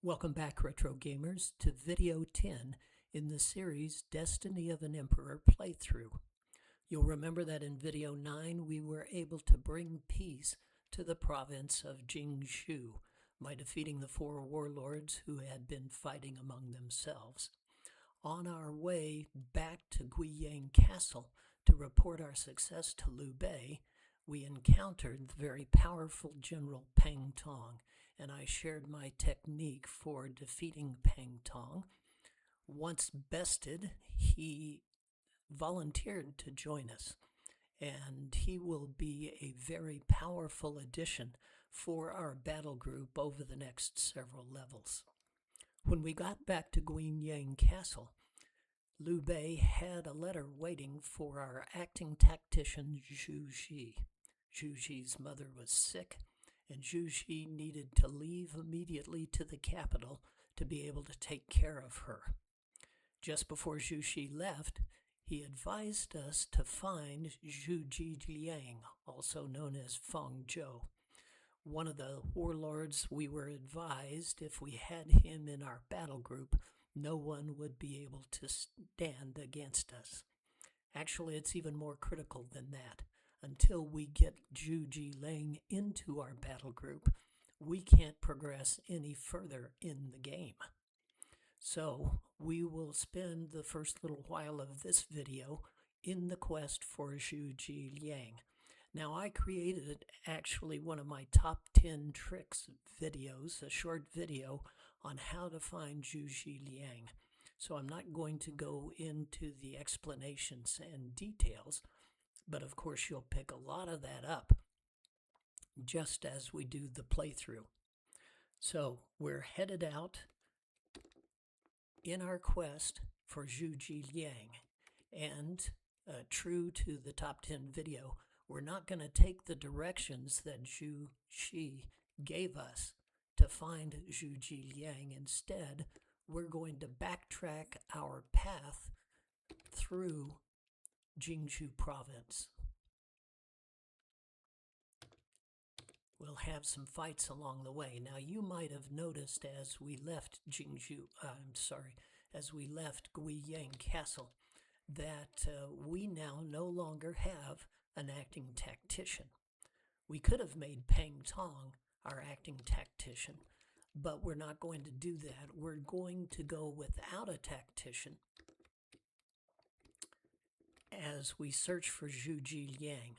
Welcome back, Retro Gamers, to video 10 in the series Destiny of an Emperor playthrough. You'll remember that in video 9 we were able to bring peace to the province of Jingshu by defeating the 4 warlords who had been fighting among themselves. On our way back to LIang Castle to report our success to Liu Bei, we encountered the very powerful General Pang Tong, and I shared my technique for defeating Pang Tong. Once bested, he volunteered to join us, and he will be a very powerful addition for our battle group over the next several levels. When we got back to LIang Castle, Liu Bei had a letter waiting for our acting tactician Zhu Ji. Zhu Ji's mother was sick, and Zhu Ji needed to leave immediately to the capital to be able to take care of her. Just before Zhu Ji left, he advised us to find Zhu Ji Liang, also known as Feng Zhou. One of the warlords, we were advised if we had him in our battle group, no one would be able to stand against us. Actually, it's even more critical than that. Until we get Zhu Ji Liang into our battle group, we can't progress any further in the game. So we will spend the first little while of this video in the quest for Zhu Ji Liang. Now, I created actually one of my top 10 tricks videos, a short video on how to find Zhu Ji Liang. So I'm not going to go into the explanations and details, but of course you'll pick a lot of that up just as we do the playthrough. So we're headed out in our quest for Zhu Ji Liang, and true to the top 10 video, we're not going to take the directions that Zhu Ji gave us to find Zhu Ji Liang. Instead, we're going to backtrack our path through Jingshu province. We'll have some fights along the way. Now, you might have noticed as we left as we left LIang Castle, that we now no longer have an acting tactician. We could have made Pang Tong our acting tactician, but we're not going to do that. We're going to go without a tactician as we search for Zhu Ji Liang.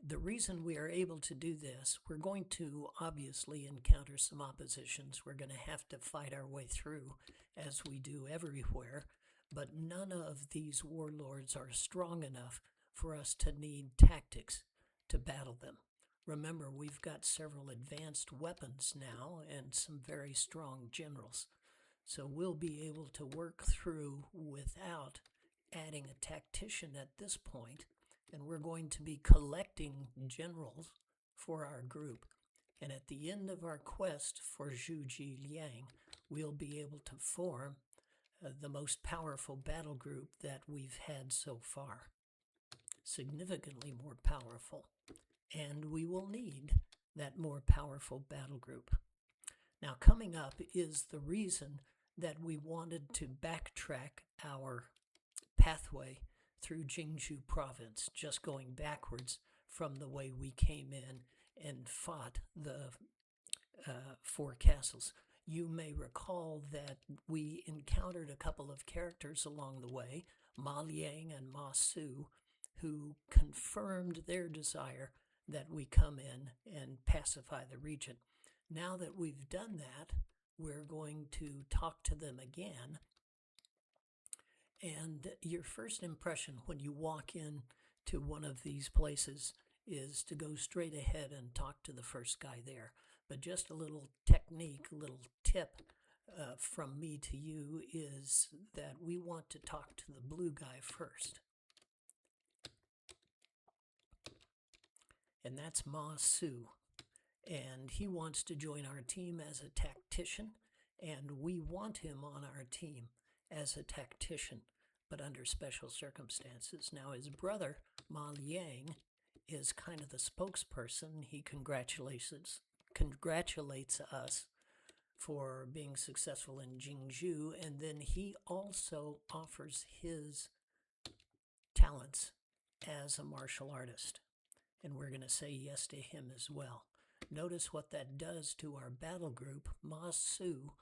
The reason we are able to do this, we're going to obviously encounter some oppositions. We're going to have to fight our way through, as we do everywhere, but none of these warlords are strong enough for us to need tactics to battle them. Remember, we've got several advanced weapons now and some very strong generals, so we'll be able to work through without adding a tactician at this point, and we're going to be collecting generals for our group. And at the end of our quest for Zhu Ji Liang, we'll be able to form the most powerful battle group that we've had so far. Significantly more powerful. And we will need that more powerful battle group. Now, coming up is the reason that we wanted to backtrack our pathway through Jingshu province, just going backwards from the way we came in and fought the 4 castles. You may recall that we encountered a couple of characters along the way, LIang and Ma Su, who confirmed their desire that we come in and pacify the region. Now that we've done that, we're going to talk to them again. And your first impression when you walk in to one of these places is to go straight ahead and talk to the first guy there. But just a little technique, a little tip from me to you is that we want to talk to the blue guy first. And that's Ma Su. And he wants to join our team as a tactician, and we want him on our team as a tactician, but under special circumstances. Now, his brother, LIang, is kind of the spokesperson. He congratulates us for being successful in Jingzhou, and then he also offers his talents as a martial artist, and we're going to say yes to him as well. Notice what that does to our battle group. Ma Su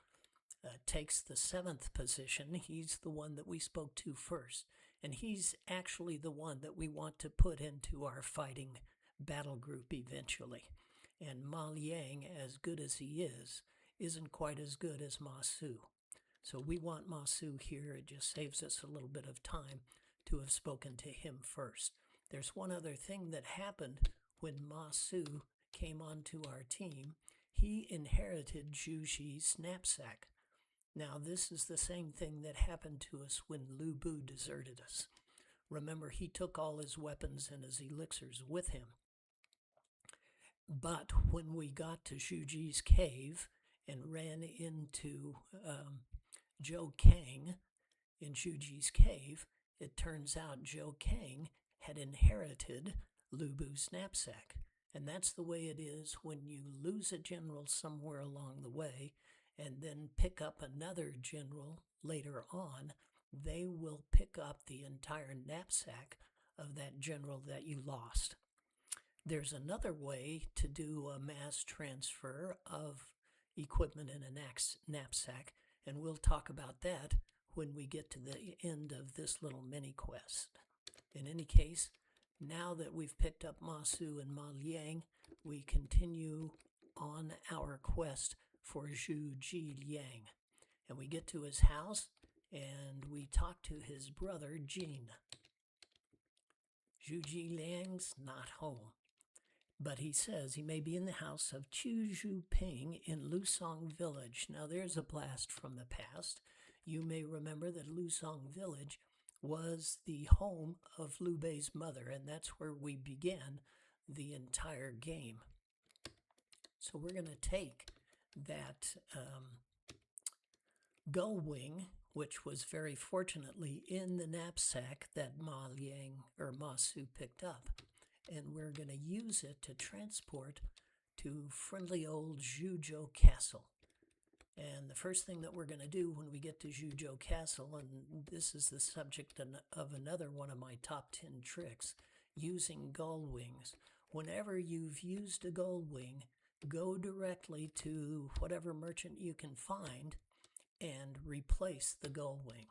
takes the 7th position. He's the one that we spoke to first, and he's actually the one that we want to put into our fighting battle group eventually. And Ma Liang, as good as he is, isn't quite as good as Ma Su. So we want Ma Su here. It just saves us a little bit of time to have spoken to him first. There's one other thing that happened when Ma Su came onto our team. He inherited Zhu Ji's knapsack. Now, this is the same thing that happened to us when Lu Bu deserted us. Remember, he took all his weapons and his elixirs with him. But when we got to Zhu Ji's cave and ran into Zhou Kang in Zhu Ji's cave, it turns out Zhou Kang had inherited Lu Bu's knapsack. And that's the way it is when you lose a general somewhere along the way and then pick up another general later on. They will pick up the entire knapsack of that general that you lost. There's another way to do a mass transfer of equipment in a knapsack, and we'll talk about that when we get to the end of this little mini quest. In any case, now that we've picked up Ma Su and Ma Liang, we continue on our quest for Zhu Ji Liang. And we get to his house and we talk to his brother Jin. Zhu Ji Liang's not home, but he says he may be in the house of Chu Zhu Ping in Lusong Village. Now there's a blast from the past. You may remember that Lusong Village was the home of Liu Bei's mother, and that's where we began the entire game. So we're going to take that gull wing, which was very fortunately in the knapsack that Ma Su picked up, and we're going to use it to transport to friendly old Zhuzhou Castle. And the first thing that we're going to do when we get to Zhuzhou Castle, and this is the subject of another one of my top 10 tricks, using gull wings. Whenever you've used a gull wing, go directly to whatever merchant you can find and replace the gull wing.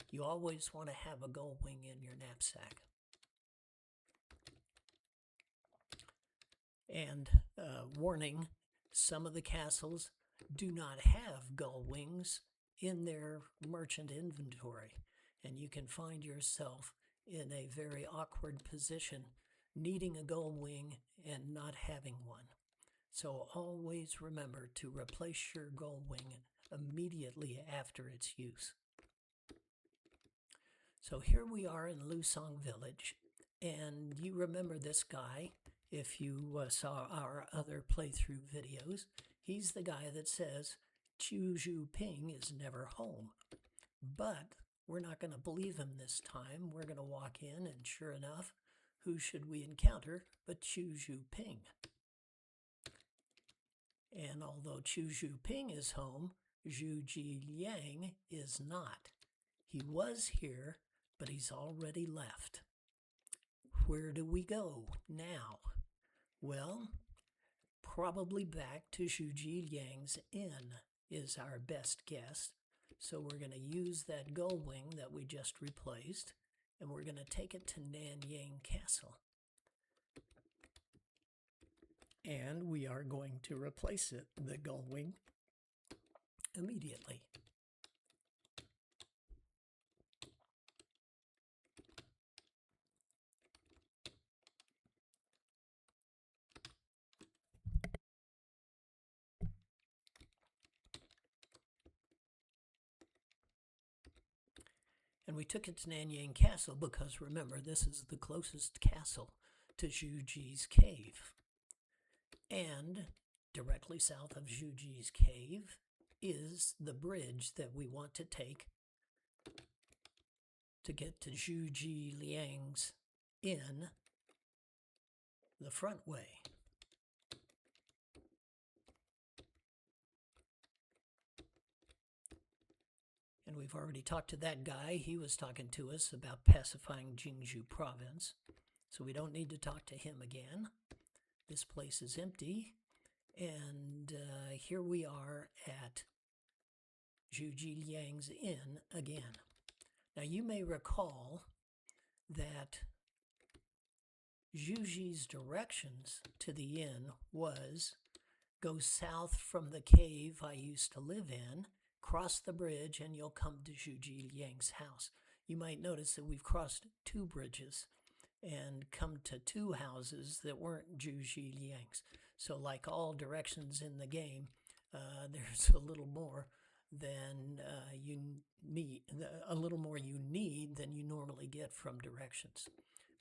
You always want to have a gull wing in your knapsack. And warning, some of the castles do not have gull wings in their merchant inventory, and you can find yourself in a very awkward position needing a gull wing and not having one. So always remember to replace your gull wing immediately after its use. So here we are in Lusong Village, and you remember this guy if you saw our other playthrough videos. He's the guy that says Chu Zhu Ping is never home. But we're not going to believe him this time. We're going to walk in, and sure enough, who should we encounter but Chu Zhu Ping? And although Chu Zhu Ping is home, Zhu Ji Liang is not. He was here, but he's already left. Where do we go now? Well, probably back to Zhu Ji Liang's inn is our best guess. So we're going to use that gull wing that we just replaced, and we're going to take it to LIang Castle. And we are going to replace it, the gull wing, immediately. And we took it to LIang Castle because, remember, this is the closest castle to Zhu Ji's cave. And directly south of Zhu Ji's cave is the bridge that we want to take to get to Zhu Ji Liang's inn the front way. We've already talked to that guy. He was talking to us about pacifying Jingzhou province. So we don't need to talk to him again. This place is empty. And here we are at Zhuji Liang's inn again. Now you may recall that Zhuji's directions to the inn was go south from the cave I used to live in, cross the bridge, and you'll come to Zhuji Liang's house. You might notice that we've crossed 2 bridges and come to 2 houses that weren't Zhuji Liang's. So like all directions in the game, there's a little more than you need than you normally get from directions.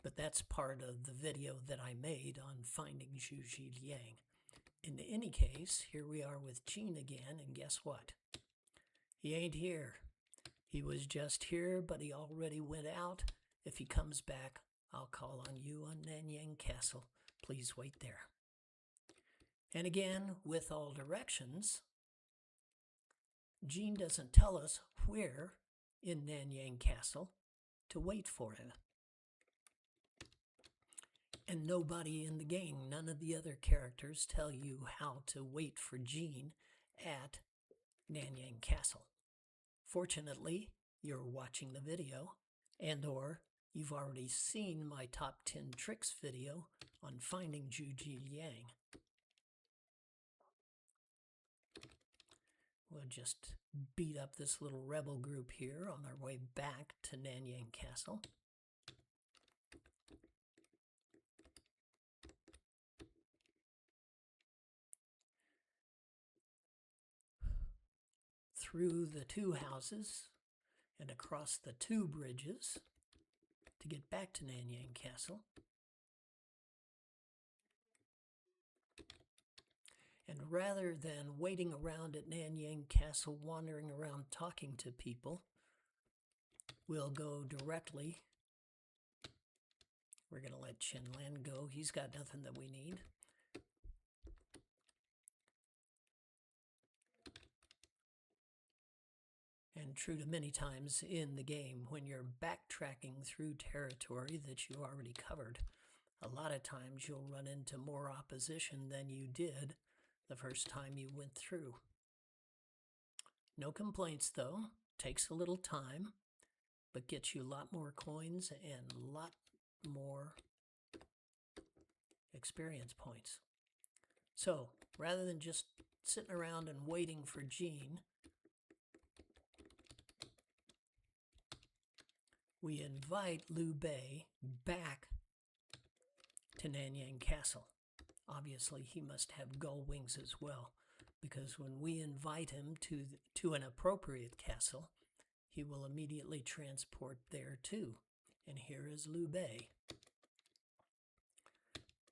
But that's part of the video that I made on finding Zhuji Liang. In any case, here we are with Jean again, and guess what? He ain't here. He was just here, but he already went out. If he comes back, I'll call on you on LIang Castle. Please wait there. And again, with all directions, Jean doesn't tell us where in LIang Castle to wait for him. And nobody in the game, none of the other characters tell you how to wait for Jean at LIang Castle. Fortunately, you're watching the video, and/or you've already seen my top 10 tricks video on finding Zhuji Liang. We'll just beat up this little rebel group here on our way back to LIang Castle. Through the 2 houses and across the 2 bridges to get back to LIang Castle. And rather than waiting around at LIang Castle, wandering around talking to people, we'll go directly. We're going to let Chenlan go. He's got nothing that we need. And true to many times in the game, when you're backtracking through territory that you already covered, a lot of times you'll run into more opposition than you did the first time you went through. No complaints though. Takes a little time, but gets you a lot more coins and a lot more experience points. So rather than just sitting around and waiting for Jean, we invite Liu Bei back to LIang Castle. Obviously, he must have gull wings as well, because when we invite him to an appropriate castle, he will immediately transport there too. And here is Liu Bei.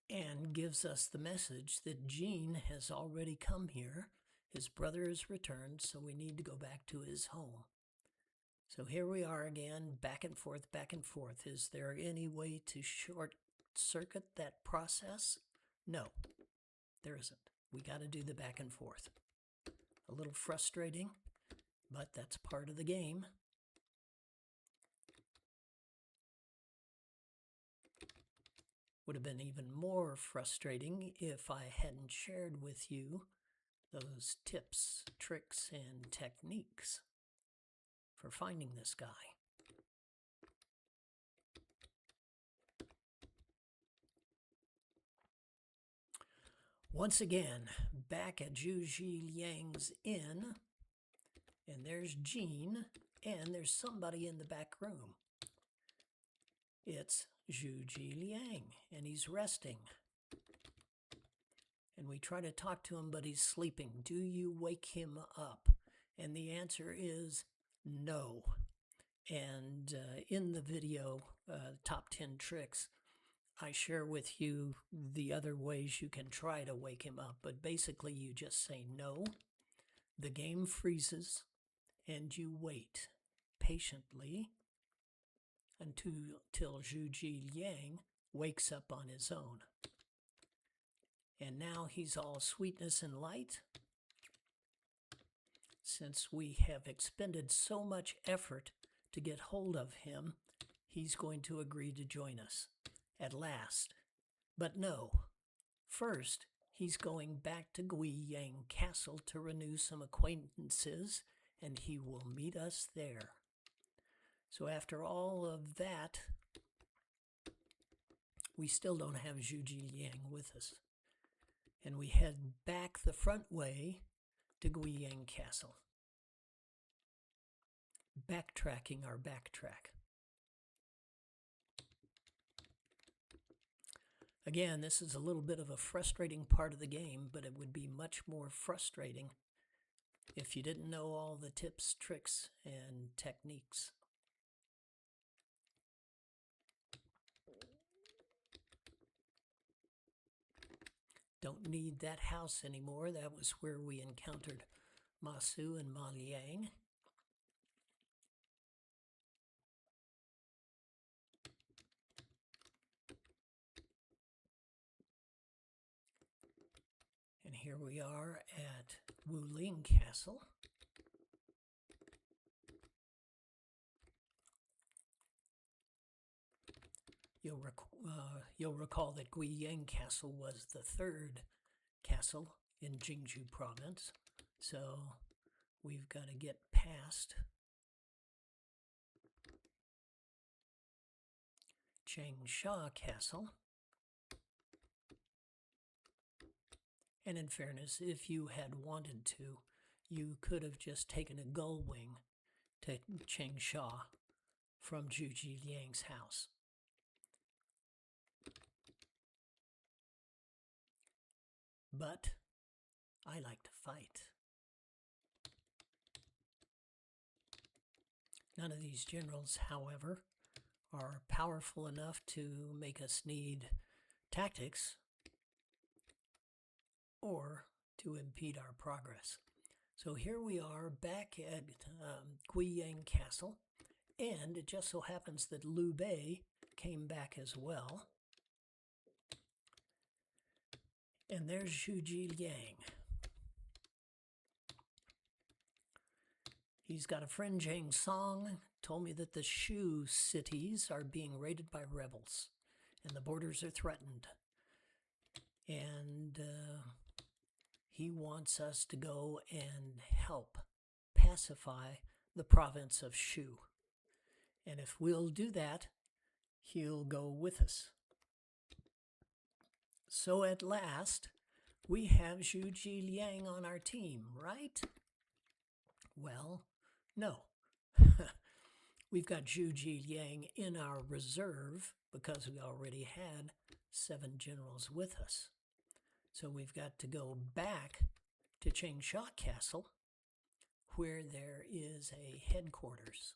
And gives us the message that Jean has already come here. His brother has returned, so we need to go back to his home. So here we are again, back and forth, back and forth. Is there any way to short circuit that process? No, there isn't. We got to do the back and forth. A little frustrating, but that's part of the game. Would have been even more frustrating if I hadn't shared with you those tips, tricks, and techniques for finding this guy. Once again, back at Zhuji Liang's inn, and there's Jean, and there's somebody in the back room. It's Zhuji Liang, and he's resting. And we try to talk to him, but he's sleeping. Do you wake him up? And the answer is no. And in the video, top 10 tricks, I share with you the other ways you can try to wake him up. But basically, you just say no. The game freezes, and you wait patiently until Zhuji Liang wakes up on his own. And now he's all sweetness and light. since we have expended so much effort to get hold of him, he's going to agree to join us at last. But no, first he's going back to LIang Castle to renew some acquaintances, and he will meet us there. So after all of that, we still don't have Zhu Liang with us. And we head back the front way to LIang Castle, backtracking our backtrack. Again, this is a little bit of a frustrating part of the game, but it would be much more frustrating if you didn't know all the tips, tricks, and techniques. Don't need that house anymore. That was where we encountered Ma Su and Ma Liang. And here we are at LIang Castle. You'll recall that LIang Castle was the third castle in Jingzhou province. So we've got to get past Changsha Castle. And in fairness, if you had wanted to, you could have just taken a gull wing to Changsha from Zhu Liang's house. But I like to fight. None of these generals, however, are powerful enough to make us need tactics or to impede our progress. So here we are back at LIang Castle, and it just so happens that Liu Bei came back as well. And there's Zhu Liang. He's got a friend, Zhang Song, told me that the Shu cities are being raided by rebels, and the borders are threatened. And he wants us to go and help pacify the province of Shu. And if we'll do that, he'll go with us. So at last, we have Zhu Liang on our team, right? Well, no. We've got Zhu Liang in our reserve because we already had 7 generals with us. So we've got to go back to Changsha Castle, where there is a headquarters.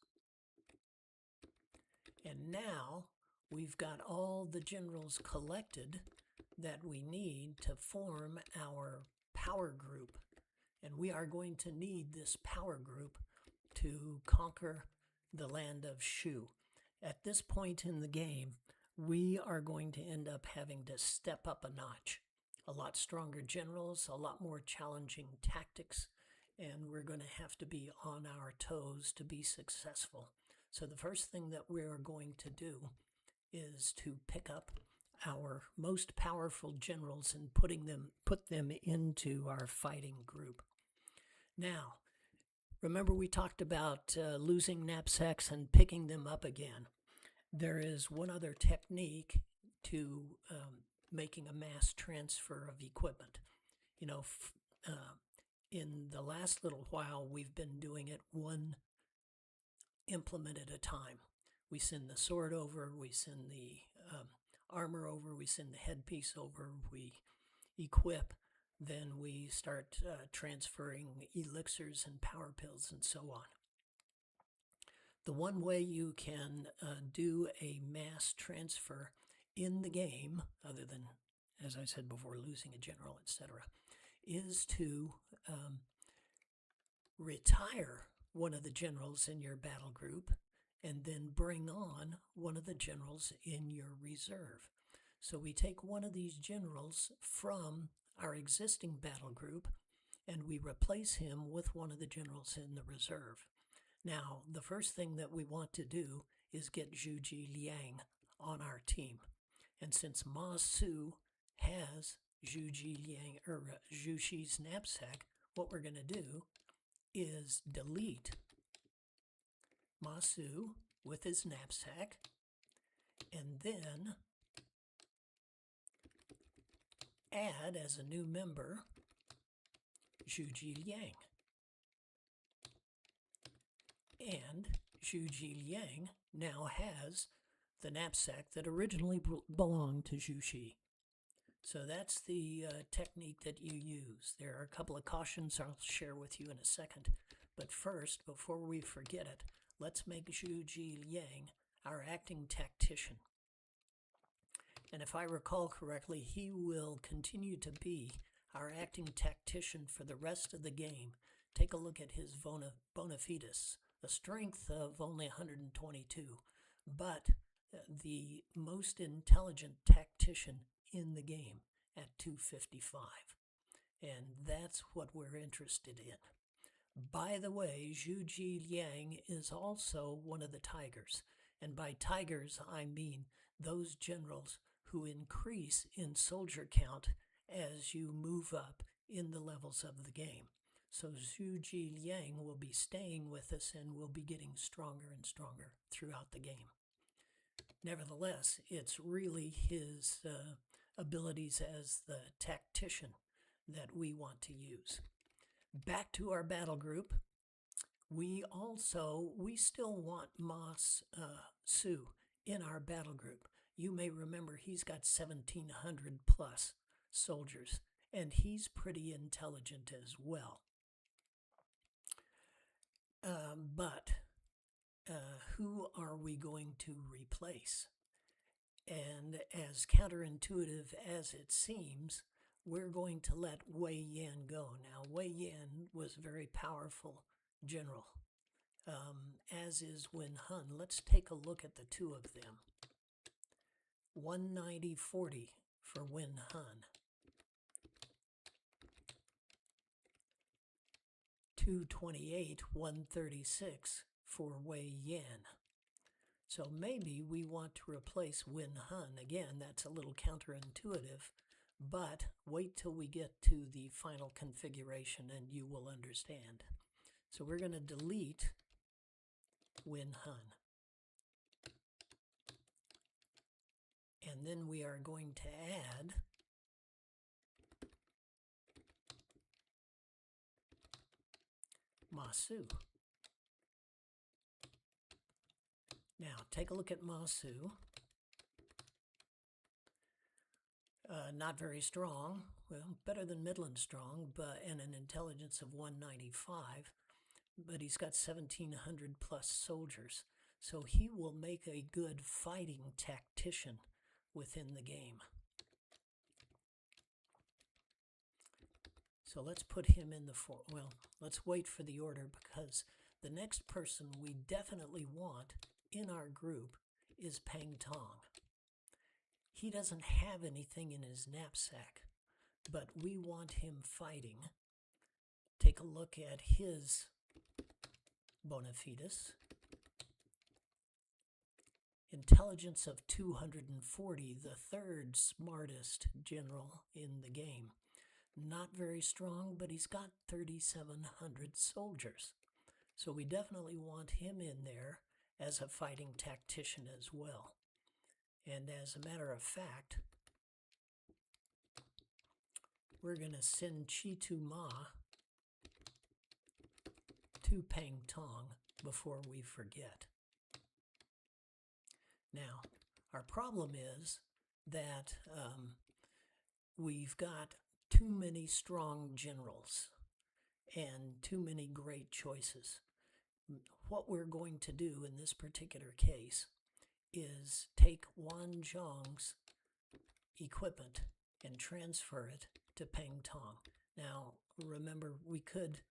And now we've got all the generals collected that we need to form our power group. And we are going to need this power group to conquer the land of Shu. At this point in the game, we are going to end up having to step up a notch. A lot stronger generals, a lot more challenging tactics, and we're going to have to be on our toes to be successful. So the first thing that we're going to do is to pick up our most powerful generals and put them into our fighting group. Now, remember we talked about losing knapsacks and picking them up again. There is one other technique to making a mass transfer of equipment. You know, in the last little while, we've been doing it one implement at a time. We send the sword over, we send the armor over, we send the headpiece over, we equip, then we start transferring elixirs and power pills and so on. The one way you can do a mass transfer in the game, other than, as I said before, losing a general, etc., is to retire one of the generals in your battle group and then bring on one of the generals in your reserve. So we take one of these generals from our existing battle group and we replace him with one of the generals in the reserve. Now, the first thing that we want to do is get LIang on our team. And since Ma Su has LIang or Zhu Shi's knapsack, what we're going to do is delete Ma Su with his knapsack, and then add as a new member LIang. And LIang now has the knapsack that originally belonged to Zhu Shi. So that's the technique that you use. There are a couple of cautions I'll share with you in a second. But first, before we forget it, let's make LIang our acting tactician. And if I recall correctly, he will continue to be our acting tactician for the rest of the game. Take a look at his bona fides, a strength of only 122, but the most intelligent tactician in the game at 255. And that's what we're interested in. By the way, LIang is also one of the tigers. And by tigers, I mean those generals who increase in soldier count as you move up in the levels of the game. So LIang will be staying with us and will be getting stronger and stronger throughout the game. Nevertheless, it's really his abilities as the tactician that we want to use. Back to our battle group. We still want Ma Su in our battle group. You may remember he's got 1,700 plus soldiers, and he's pretty intelligent as well. But who are we going to replace? And as counterintuitive as it seems, we're going to let LIang go. Now, LIang was a very powerful general, as is Wen Hun. Let's take a look at the two of them. 190-40 for Wen Hun. 228-136 for Wei Yan. So maybe we want to replace Wen Hun. Again, that's a little counterintuitive, but wait till we get to the final configuration and you will understand. So we're going to delete Wen Hun. And then we are going to add Ma Su. Now, take a look at Ma Su. Not very strong. Well, better than Midland strong, and an intelligence of 195. But he's got 1,700 plus soldiers. So he will make a good fighting tactician within the game. So let's put him in the let's wait for the order, because the next person we definitely want in our group is Pang Tong. He doesn't have anything in his knapsack, but we want him fighting. Take a look at his bona fides. Intelligence of 240, the third smartest general in the game. Not very strong, but he's got 3,700 soldiers. So we definitely want him in there as a fighting tactician as well. And as a matter of fact, we're going to send Chi Tu Ma to Pang Tong before we forget. Now, our problem is that we've got too many strong generals and too many great choices. What we're going to do in this particular case is take Wan Zhong's equipment and transfer it to Pang Tong. Now, remember, we could,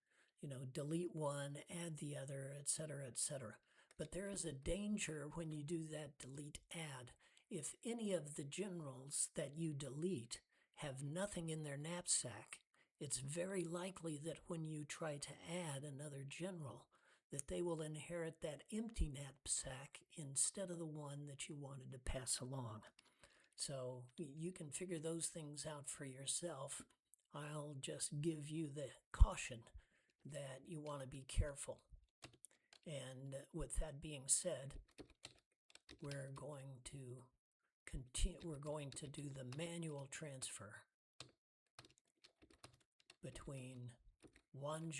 delete one, add the other, etc., etc. But there is a danger when you do that delete add. If any of the generals that you delete have nothing in their knapsack, it's very likely that when you try to add another general, that they will inherit that empty knapsack instead of the one that you wanted to pass along. So you can figure those things out for yourself. I'll just give you the caution that you want to be careful. And with that being said, we're going to do the manual transfer between LIang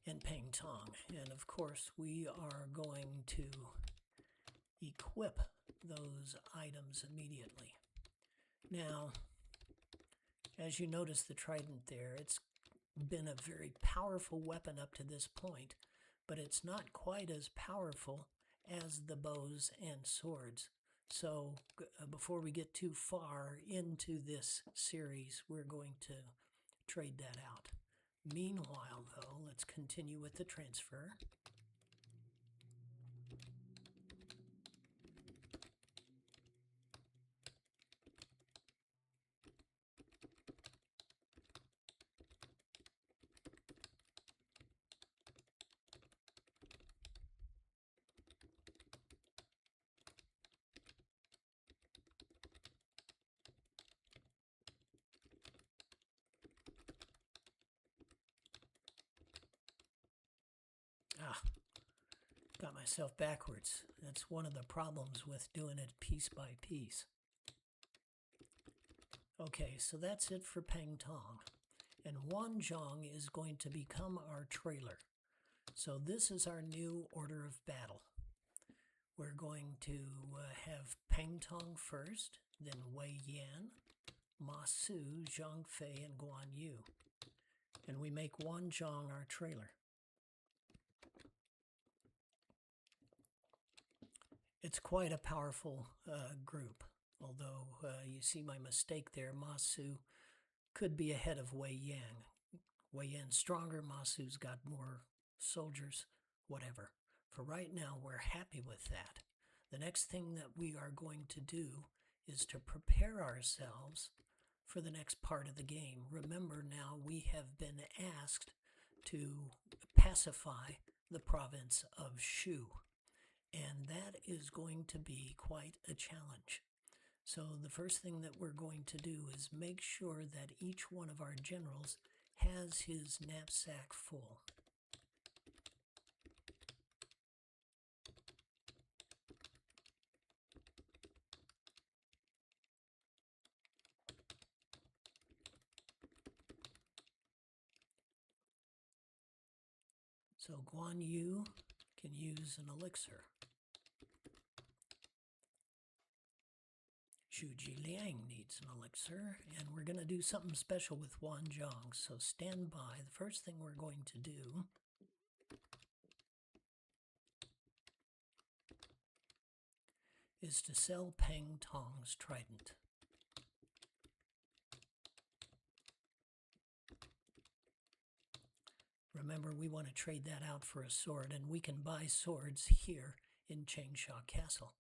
and Peng Tong. And of course, we are going to equip those items immediately. Now, as you notice the trident there, it's been a very powerful weapon up to this point, but it's not quite as powerful as the bows and swords. So before we get too far into this series, we're going to trade that out. Meanwhile, though, let's continue with the transfer. Got myself backwards. That's one of the problems with doing it piece by piece. Okay, so that's it for Peng Tong. And LIang is going to become our trailer. So this is our new order of battle. We're going to have Peng Tong first, then Wei Yan, Ma Su, Zhang Fei, and Guan Yu. And we make LIang our trailer. It's quite a powerful group, although you see my mistake there. Ma Su could be ahead of Wei Yan. Wei Yan's stronger, Ma Su's got more soldiers, whatever. For right now, we're happy with that. The next thing that we are going to do is to prepare ourselves for the next part of the game. Remember now, we have been asked to pacify the province of Shu. And that is going to be quite a challenge. So the first thing that we're going to do is make sure that each one of our generals has his knapsack full. So Guan Yu can use an elixir. LIang needs an elixir, and we're going to do something special with LIang, so stand by. The first thing we're going to do is to sell Peng Tong's trident. Remember, we want to trade that out for a sword, and we can buy swords here in Changsha Castle.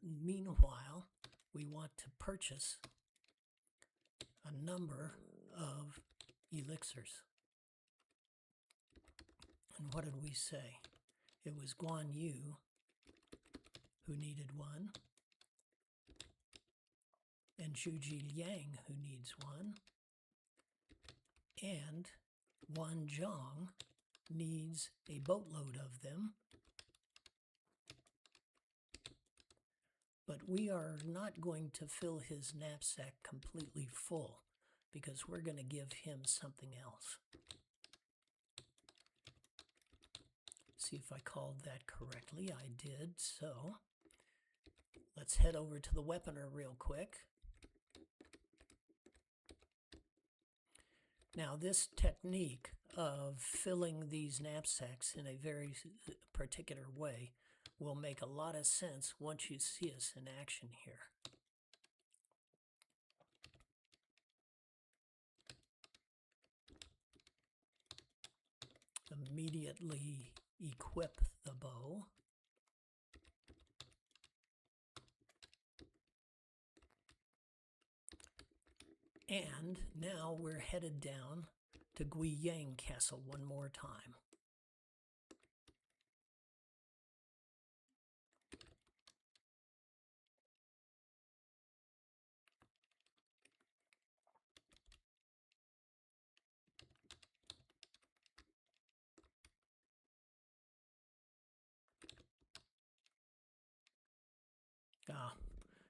Meanwhile, we want to purchase a number of elixirs. And what did we say? It was Guan Yu who needed one, and LIang who needs one, and LIang needs a boatload of them. But we are not going to fill his knapsack completely full because we're going to give him something else. See if I called that correctly. I did. So let's head over to the weaponer real quick. Now this technique of filling these knapsacks in a very particular way will make a lot of sense once you see us in action here. immediately equip the bow. And now we're headed down to LIang Castle one more time.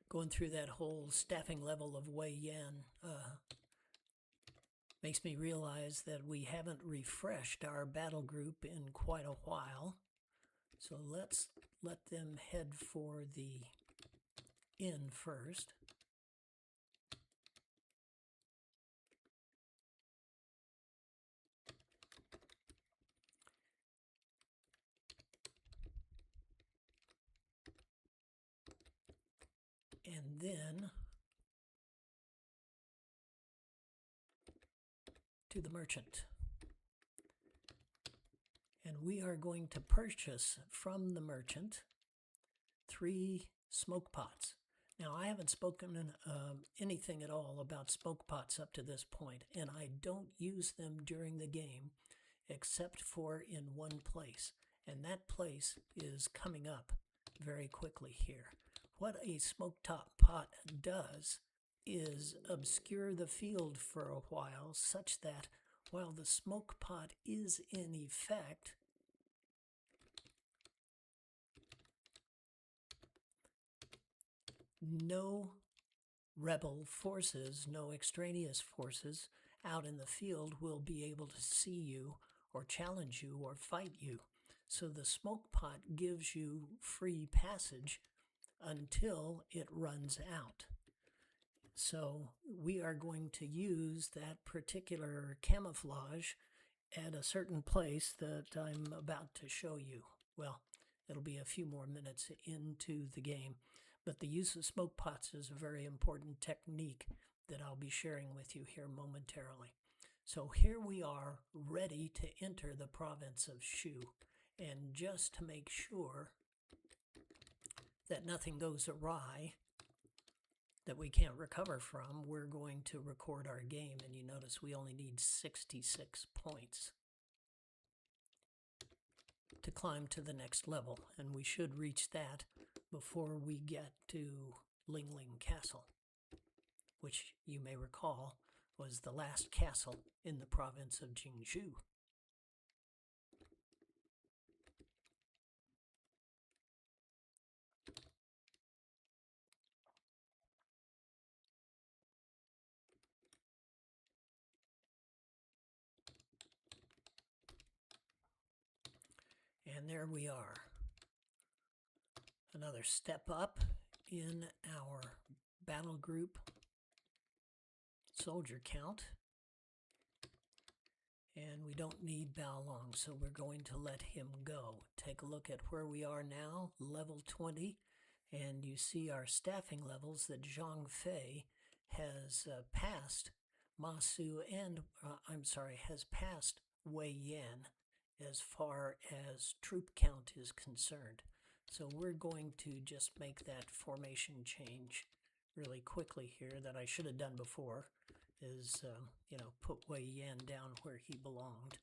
Going through that whole staffing level of LIang makes me realize that we haven't refreshed our battle group in quite a while. So let's let them head for the inn first. And then to the merchant. And we are going to purchase from the merchant 3 smoke pots. Now, I haven't spoken anything at all about smoke pots up to this point, and I don't use them during the game except for in one place. And that place is coming up very quickly here. What a smoke top pot does is obscure the field for a while, such that while the smoke pot is in effect, no rebel forces, no extraneous forces out in the field will be able to see you or challenge you or fight you. So the smoke pot gives you free passage until it runs out. So we are going to use that particular camouflage at a certain place that I'm about to show you. Well, it'll be a few more minutes into the game, but the use of smoke pots is a very important technique that I'll be sharing with you here momentarily. So here we are, ready to enter the province of Shu. And just to make sure that nothing goes awry that we can't recover from, we're going to record our game. And you notice we only need 66 points to climb to the next level. And we should reach that before we get to LIang Castle, which you may recall was the last castle in the province of Jiangsu. And there we are. Another step up in our battle group soldier count. And we don't need Bao Long, so we're going to let him go. Take a look at where we are now, level 20. And you see our staffing levels that Zhang Fei has passed Ma Su and, has passed LIang as far as troop count is concerned. So we're going to just make that formation change really quickly here that I should have done before, is, put LIang down where he belonged.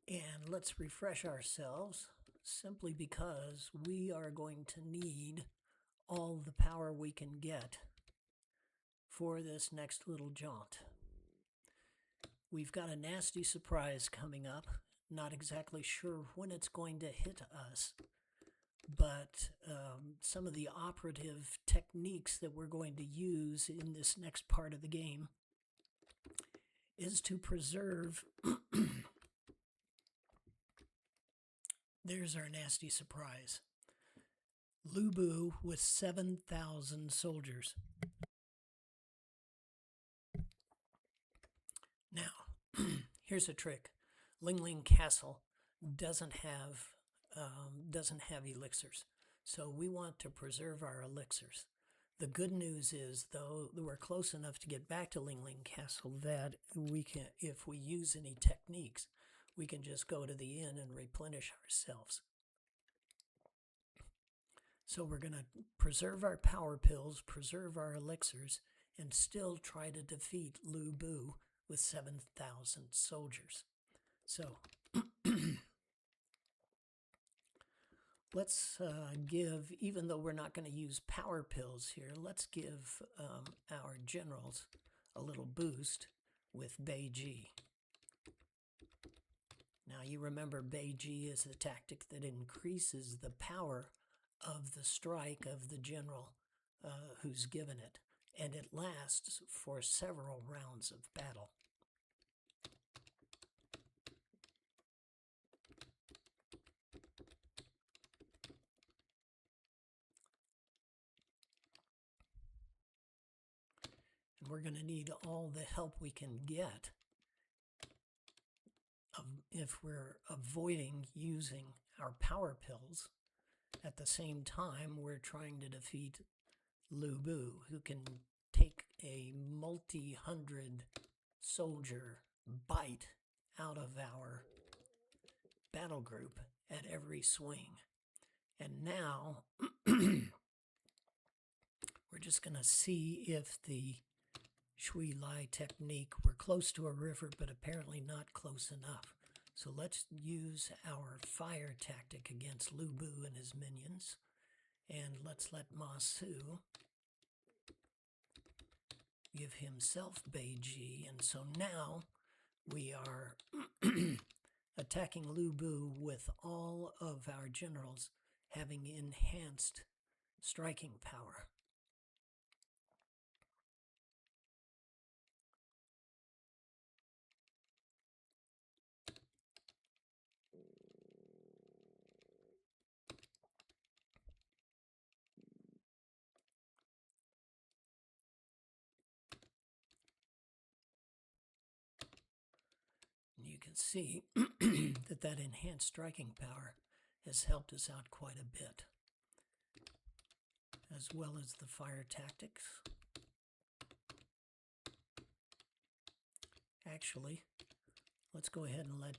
And let's refresh ourselves, simply because we are going to need all the power we can get for this next little jaunt. We've got a nasty surprise coming up. Not exactly sure when it's going to hit us, but some of the operative techniques that we're going to use in this next part of the game is to preserve. There's our nasty surprise. Lu Bu with 7,000 soldiers. Now, here's a trick. LIang Castle doesn't have elixirs, so we want to preserve our elixirs. The good news is, though, that we're close enough to get back to LIang Castle that we can, if we use any techniques, we can just go to the inn and replenish ourselves. So we're going to preserve our power pills, preserve our elixirs, and still try to defeat Lu Bu with 7,000 soldiers. So let's give, even though we're not going to use power pills here, let's give our generals a little boost with Beiji. Now you remember Beiji is the tactic that increases the power of the strike of the general who's given it, and it lasts for several rounds of battle. And we're going to need all the help we can get if we're avoiding using our power pills. At the same time, we're trying to defeat Lu Bu, who can take a multi-hundred soldier bite out of our battle group at every swing. And now we're just going to see if the Shui Lai technique, we're close to a river, but apparently not close enough. So let's use our fire tactic against Lu Bu and his minions. And let's let Ma Su give himself Beiji. And so now we are attacking Lu Bu with all of our generals having enhanced striking power. You can see that enhanced striking power has helped us out quite a bit, as well as the fire tactics. Actually, let's go ahead and let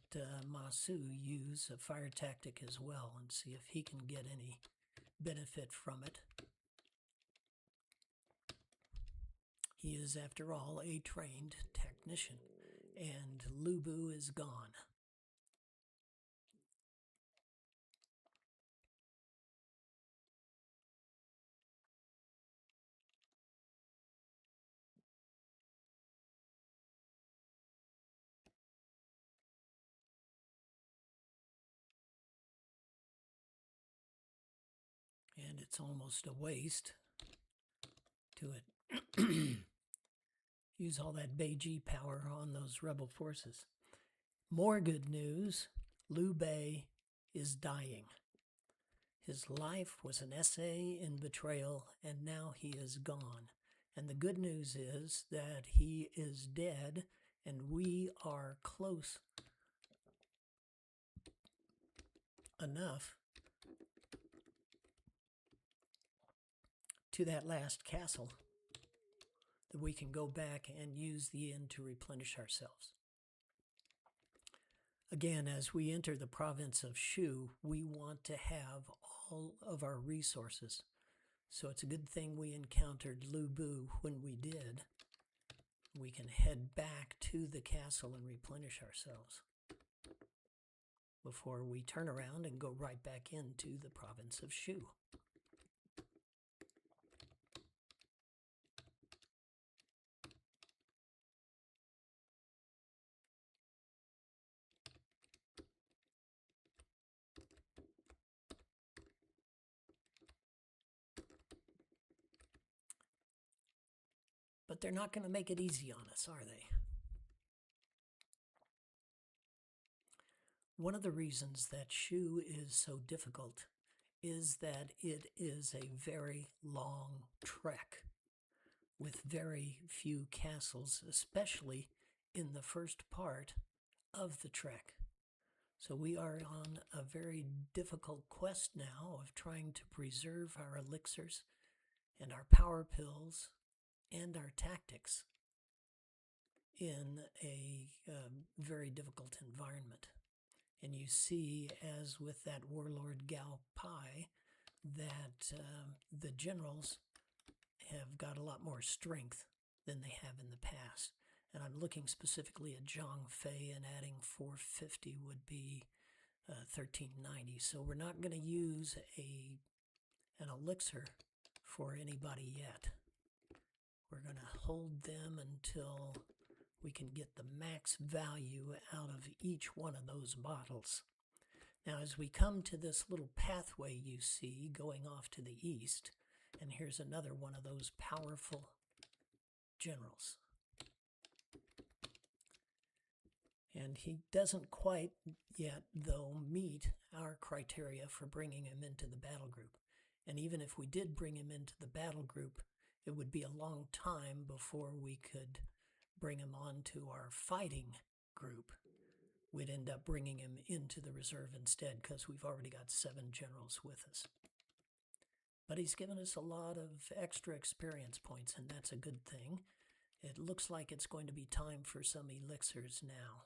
Ma Su use a fire tactic as well and see if he can get any benefit from it. He is, after all, a trained technician, and Lu Bu is gone. And it's almost a waste to use all that Beiji power on those rebel forces. More good news, Liu Bei is dying. His life was an essay in betrayal, and now he is gone. And the good news is that he is dead, and we are close enough to that last castle that we can go back and use the inn to replenish ourselves. Again, as we enter the province of Shu, we want to have all of our resources. So it's a good thing we encountered Lu Bu when we did. We can head back to the castle and replenish ourselves before we turn around and go right back into the province of Shu. But they're not going to make it easy on us, are they? One of the reasons that Shu is so difficult is that it is a very long trek with very few castles, especially in the first part of the trek. So we are on a very difficult quest now of trying to preserve our elixirs and our power pills and our tactics in a very difficult environment. And you see, as with that warlord Gao Pai, that the generals have got a lot more strength than they have in the past. And I'm looking specifically at Zhang Fei, and adding 450 would be 1390. So we're not going to use an elixir for anybody yet. We're going to hold them until we can get the max value out of each one of those bottles. Now, as we come to this little pathway you see going off to the east, and here's another one of those powerful generals. And he doesn't quite yet, though, meet our criteria for bringing him into the battle group. And even if we did bring him into the battle group, it would be a long time before we could bring him onto our fighting group. We'd end up bringing him into the reserve instead, because we've already got 7 generals with us. But he's given us a lot of extra experience points, and that's a good thing. It looks like it's going to be time for some elixirs now.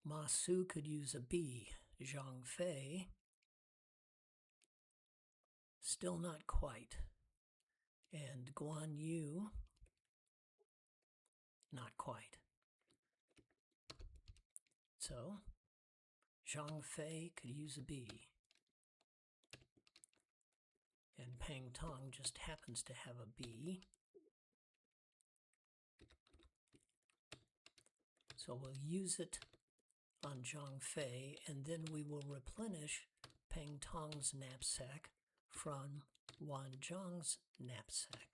Ma Su could use a B. Zhang Fei, still not quite. And Guan Yu, not quite. So, Zhang Fei could use a B. And Pang Tong just happens to have a B. So we'll use it on Zhang Fei, and then we will replenish Pang Tong's knapsack from Wan Zhang's knapsack.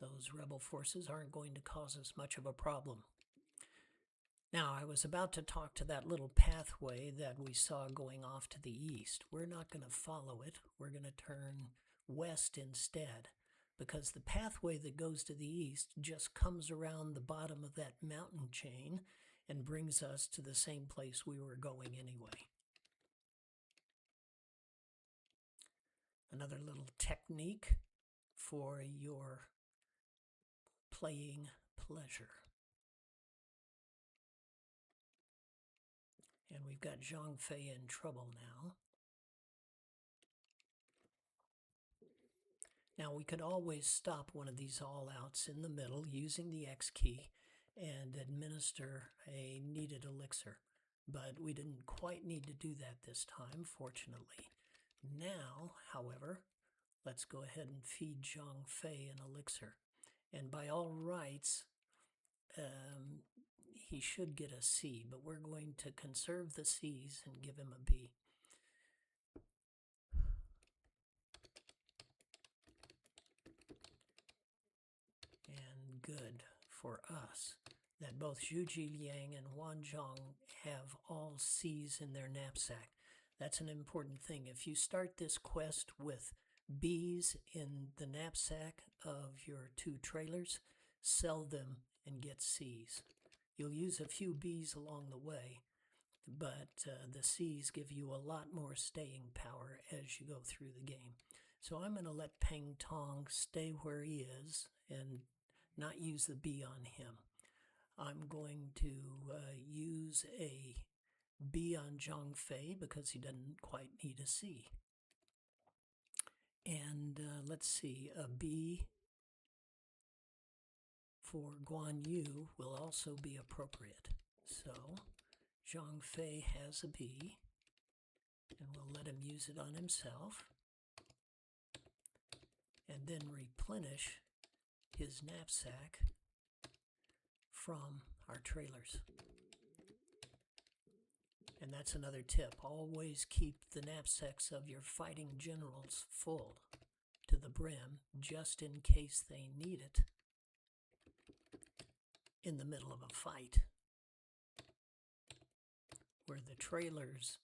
Those rebel forces aren't going to cause us much of a problem. Now, I was about to talk to that little pathway that we saw going off to the east. We're not going to follow it. We're going to turn west instead, because the pathway that goes to the east just comes around the bottom of that mountain chain and brings us to the same place we were going anyway. Another little technique for your playing pleasure. And we've got Zhang Fei in trouble now. Now, we could always stop one of these all-outs in the middle using the X key and administer a needed elixir. But we didn't quite need to do that this time, fortunately. Now, however, let's go ahead and feed Zhang Fei an elixir. And by all rights, he should get a C, but we're going to conserve the C's and give him a B. And good for us that both Zhuji Liang and Wan Zhang have all C's in their knapsack. That's an important thing. If you start this quest with B's in the knapsack of your 2 trailers, sell them and get C's. You'll use a few B's along the way, but the C's give you a lot more staying power as you go through the game. So I'm going to let Pang Tong stay where he is and not use the B on him. I'm going to use a B on Zhang Fei because he doesn't quite need a C. And let's see, a B for Guan Yu will also be appropriate. So Zhang Fei has a B, and we'll let him use it on himself, and then replenish his knapsack from our trailers. And that's another tip. Always keep the knapsacks of your fighting generals full to the brim, just in case they need it in the middle of a fight, where the trailers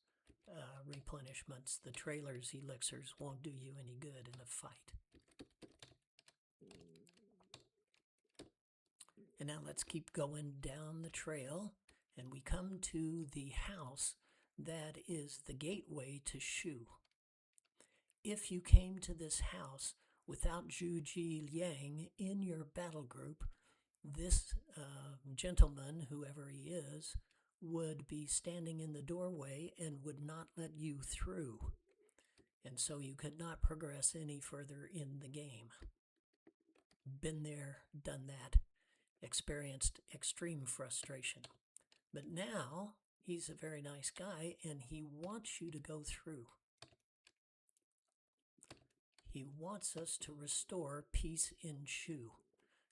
replenishments, the trailers elixirs won't do you any good in a fight. And now let's keep going down the trail, and we come to the house that is the gateway to Shu. If you came to this house without Zhuji Liang in your battle group, this gentleman, whoever he is, would be standing in the doorway and would not let you through. And so you could not progress any further in the game. Been there, done that, experienced extreme frustration. But now he's a very nice guy and he wants you to go through. He wants us to restore peace in Shu.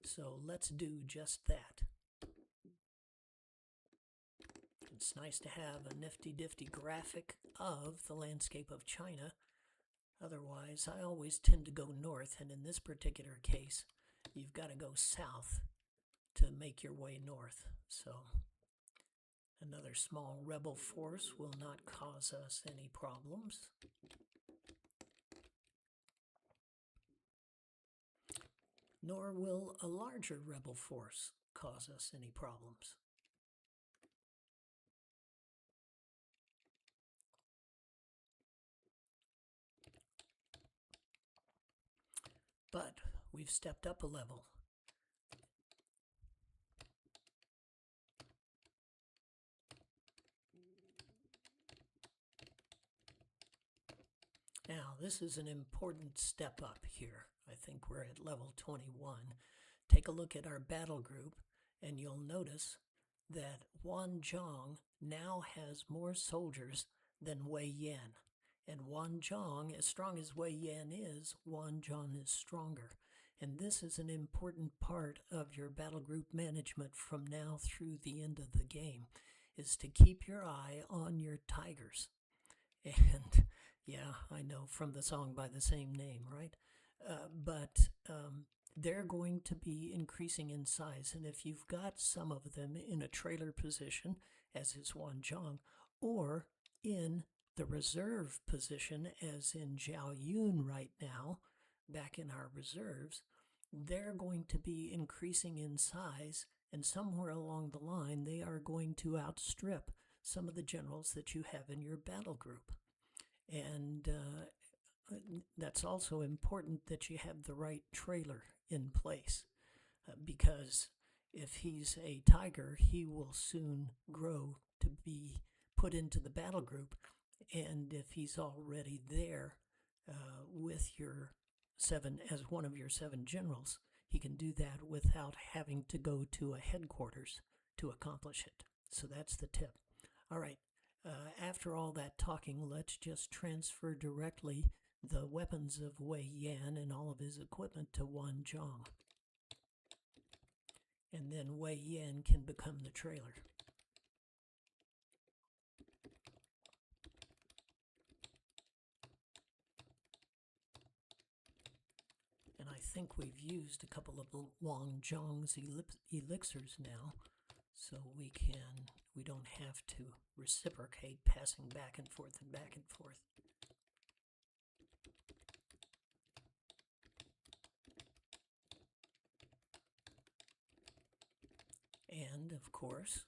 So let's do just that. It's nice to have a nifty-difty graphic of the landscape of China. Otherwise, I always tend to go north, and in this particular case, you've got to go south to make your way north. So another small rebel force will not cause us any problems. Nor will a larger rebel force cause us any problems. But we've stepped up a level. Now, this is an important step up here. I think we're at level 21. Take a look at our battle group, and you'll notice that Wanzhong now has more soldiers than Wei Yan. And Wanzhong, as strong as Wei Yan is, Wanzhong is stronger. And this is an important part of your battle group management from now through the end of the game, is to keep your eye on your tigers. And yeah, I know, from the song by the same name, right? But they're going to be increasing in size. And if you've got some of them in a trailer position, as is Wanzhong, or in the reserve position, as in Zhao Yun right now, back in our reserves, they're going to be increasing in size, and somewhere along the line, they are going to outstrip some of the generals that you have in your battle group. And that's also important that you have the right trailer in place, because if he's a tiger, he will soon grow to be put into the battle group. And if he's already there with your 7, as one of your 7 generals, he can do that without having to go to a headquarters to accomplish it. So that's the tip. All right. After all that talking, let's just transfer directly the weapons of Wei Yan and all of his equipment to Wanzhong. And then Wei Yan can become the trailer. And I think we've used a couple of Wanzhong's elixirs now, so we don't have to reciprocate passing back and forth and back and forth. And of course,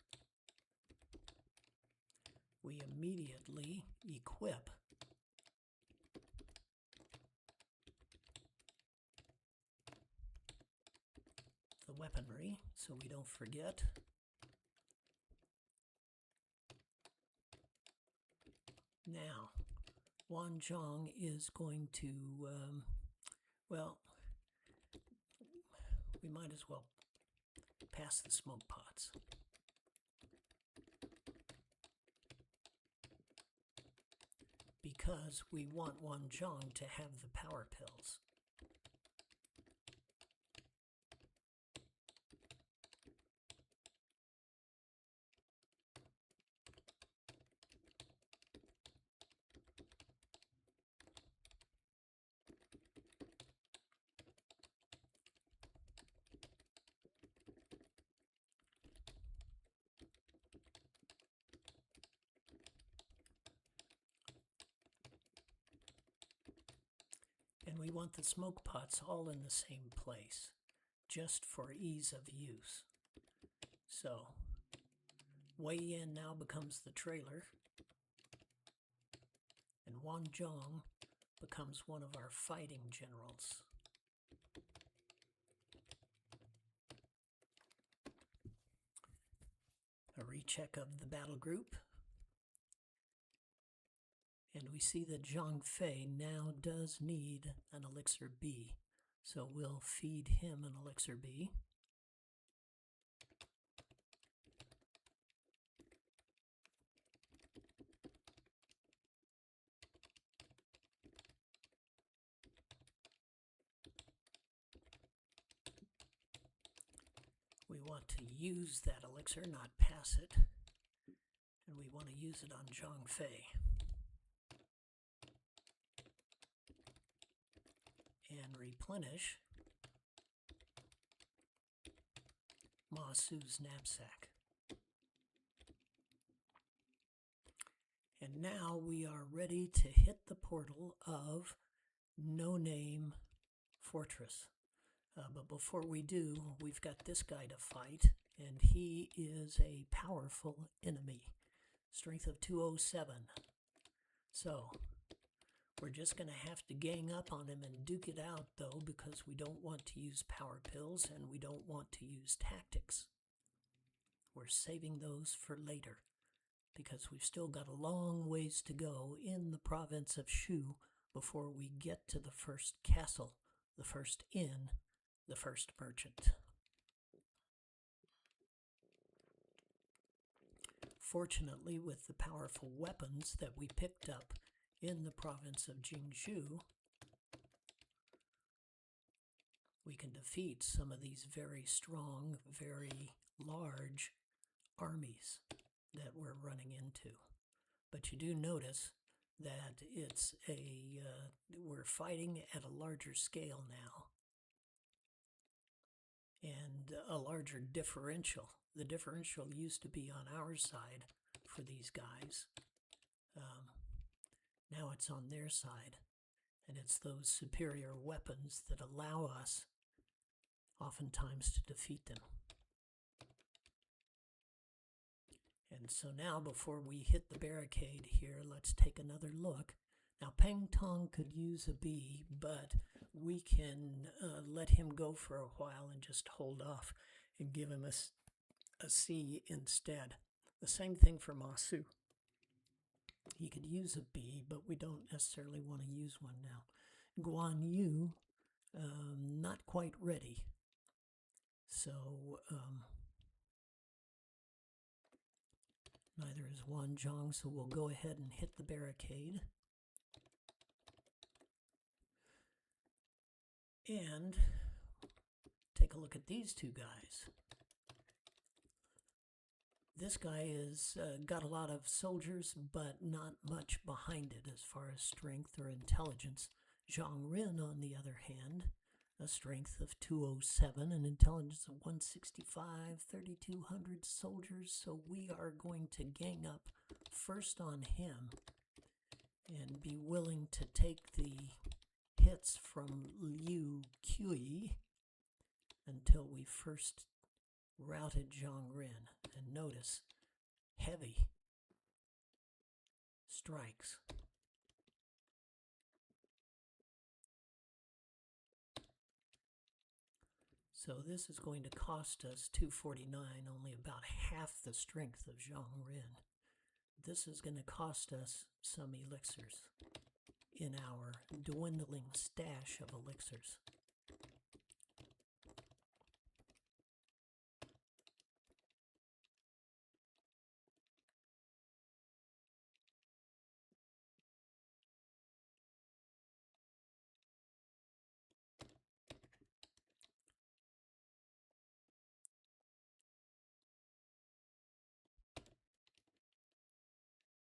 we immediately equip the weaponry so we don't forget. Now, Wanzhong is going to, well, we might as well pass the smoke pots. Because we want Wanzhong to have the power pills. we want the smoke pots all in the same place, just for ease of use. So, Wei Yan now becomes the trailer, and Wan Zhong becomes one of our fighting generals. A recheck of the battle group. And we see that Zhang Fei now does need an Elixir B. So we'll feed him an Elixir B. We want to use that elixir, not pass it. And we want to use it on Zhang Fei. And replenish Ma Su's knapsack. And now we are ready to hit the portal of No Name Fortress. But before we do, we've got this guy to fight, and he is a powerful enemy. Strength of 207. So, we're just going to have to gang up on him and duke it out, though, because we don't want to use power pills and we don't want to use tactics. We're saving those for later, because we've still got a long ways to go in the province of Shu before we get to the first castle, the first inn, the first merchant. Fortunately, with the powerful weapons that we picked up in the province of Jingshu, we can defeat some of these very strong, very large armies that we're running into. But you do notice that it's we're fighting at a larger scale now, and a larger differential. The differential used to be on our side for these guys. Now it's on their side, and it's those superior weapons that allow us oftentimes to defeat them. And so now, before we hit the barricade here, let's take another look. Now, Peng Tong could use a B, but we can let him go for a while and just hold off and give him a C instead. The same thing for Ma Su. He could use a B, but we don't necessarily want to use one now. Guan Yu, not quite ready. So, neither is Wan Zhong, so we'll go ahead and hit the barricade. And take a look at these two guys. This guy has got a lot of soldiers, but not much behind it as far as strength or intelligence. Zhang Rin, on the other hand, a strength of 207, an intelligence of 165, 3,200 soldiers. So we are going to gang up first on him and be willing to take the hits from Liu Kui until we first routed Zhang Rin. And notice, heavy strikes. So this is going to cost us 249, only about half the strength of Zhang Rin. This is going to cost us some elixirs in our dwindling stash of elixirs.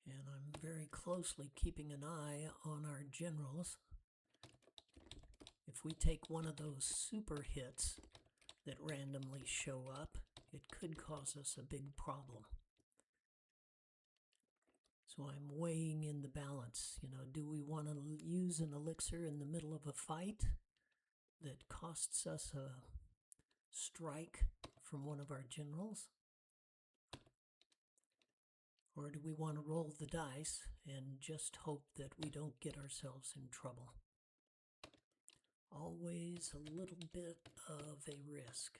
And I'm very closely keeping an eye on our generals. If we take one of those super hits that randomly show up, it could cause us a big problem. So I'm weighing in the balance. Do we want to use an elixir in the middle of a fight that costs us a strike from one of our generals? Or do we want to roll the dice and just hope that we don't get ourselves in trouble? Always a little bit of a risk.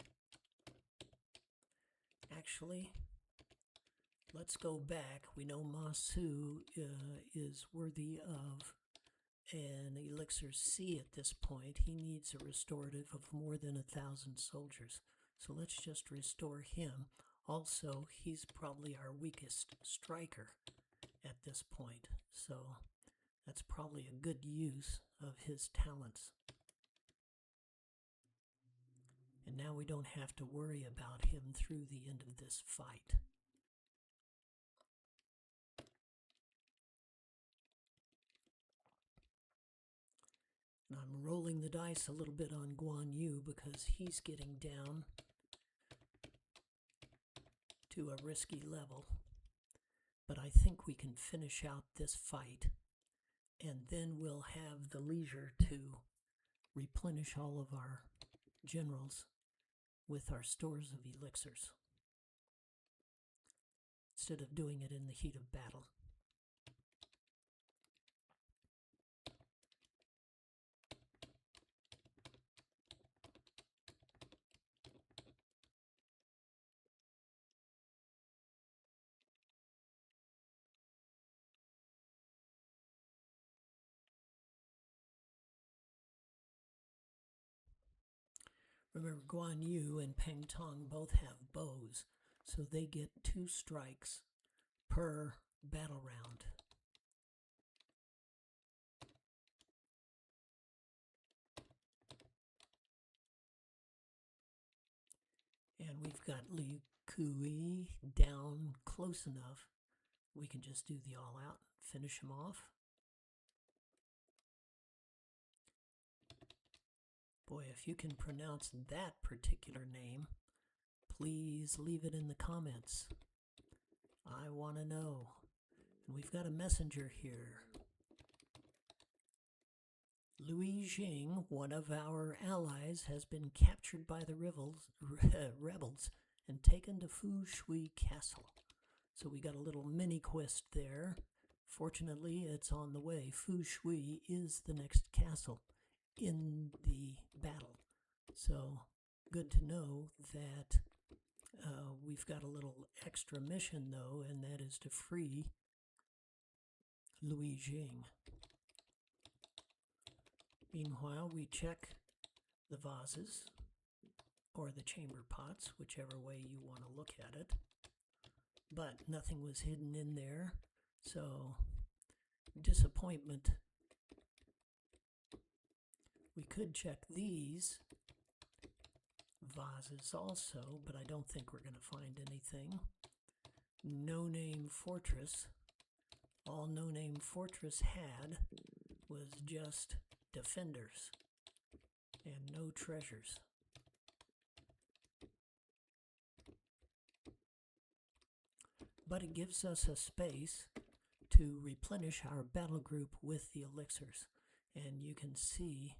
Actually, let's go back. We know Ma Su is worthy of an elixir C at this point. He needs a restorative of more than 1,000 soldiers. So let's just restore him. Also, he's probably our weakest striker at this point. So that's probably a good use of his talents. And now we don't have to worry about him through the end of this fight. And I'm rolling the dice a little bit on Guan Yu because he's getting down to a risky level. But I think we can finish out this fight, and then we'll have the leisure to replenish all of our generals with our stores of elixirs, instead of doing it in the heat of battle. Remember, Guan Yu and Peng Tong both have bows, so they get 2 strikes per battle round. And we've got Li Kui down close enough. We can just do the all-out, finish him off. Boy, if you can pronounce that particular name, please leave it in the comments. I want to know. And we've got a messenger here. LIang, one of our allies, has been captured by the rebels and taken to Fu Shui Castle. So we got a little mini quest there. Fortunately, it's on the way. Fu Shui is the next castle in the battle. So good to know that we've got a little extra mission, though, and that is to free LIang. Meanwhile, we check the vases, or the chamber pots, whichever way you want to look at it. But nothing was hidden in there, so disappointment. We could check these vases also, but I don't think we're going to find anything. No Name Fortress. All No Name Fortress had was just defenders and no treasures. But it gives us a space to replenish our battle group with the elixirs. And you can see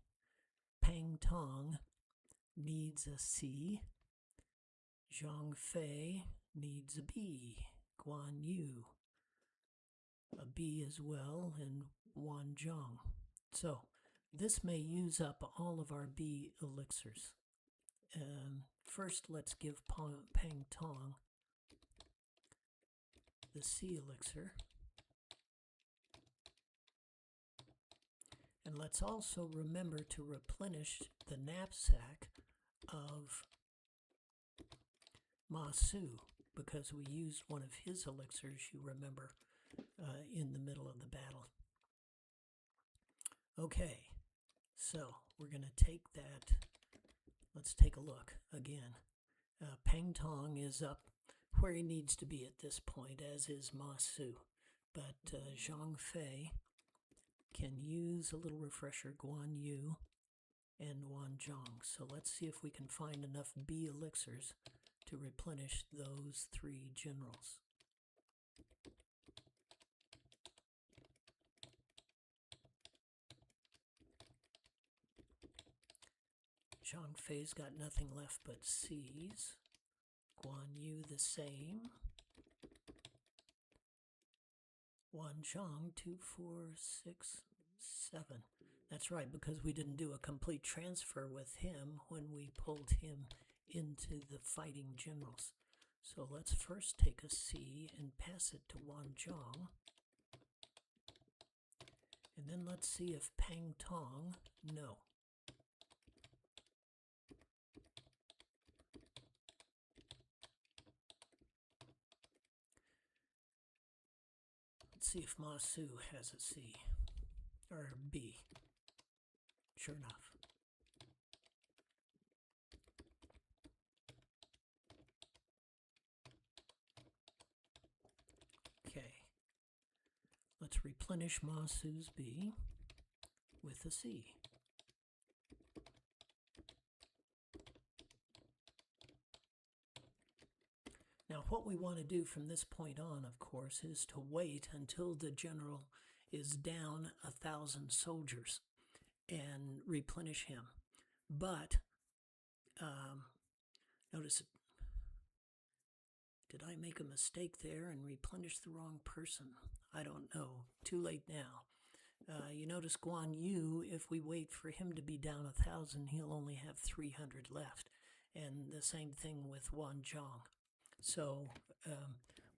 Peng Tong needs a C, Zhang Fei needs a B, Guan Yu a B as well, and Wan Zhang. So this may use up all of our B elixirs. First, let's give Peng Tong the C elixir. And let's also remember to replenish the knapsack of Ma Su, because we used one of his elixirs, you remember, in the middle of the battle. Okay, so we're going to take that. Let's take a look again. Peng Tong is up where he needs to be at this point, as is Ma Su. But Zhang Fei can use a little refresher, Guan Yu and Wan Zhang. So let's see if we can find enough B elixirs to replenish those 3 generals. Zhang Fei's got nothing left but C's. Guan Yu the same. Wan Zhang 2, 4, 6, 7. That's right, because we didn't do a complete transfer with him when we pulled him into the fighting generals. So let's first take a C and pass it to Wan Zhang. And then let's see if Pang Tong, no. Let's see if Ma Su has a C, or B. Sure enough. Okay. Let's replenish Ma Su's B with a C. Now, what we want to do from this point on, of course, is to wait until the general is down 1,000 soldiers and replenish him. But, notice, did I make a mistake there and replenish the wrong person? I don't know. Too late now. You notice Guan Yu, if we wait for him to be down 1,000, he'll only have 300 left. And the same thing with Wan Zhang. So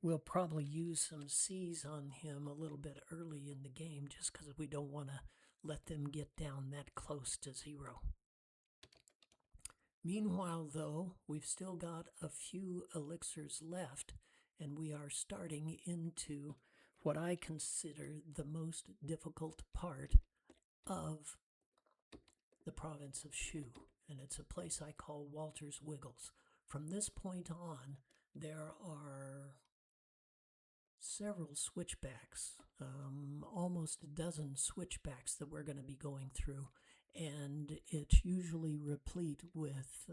we'll probably use some C's on him a little bit early in the game just because we don't want to let them get down that close to 0. Meanwhile, though, we've still got a few elixirs left, and we are starting into what I consider the most difficult part of the province of Shu, and it's a place I call Walter's Wiggles. From this point on, there are several switchbacks, almost a dozen switchbacks that we're going to be going through, and it's usually replete with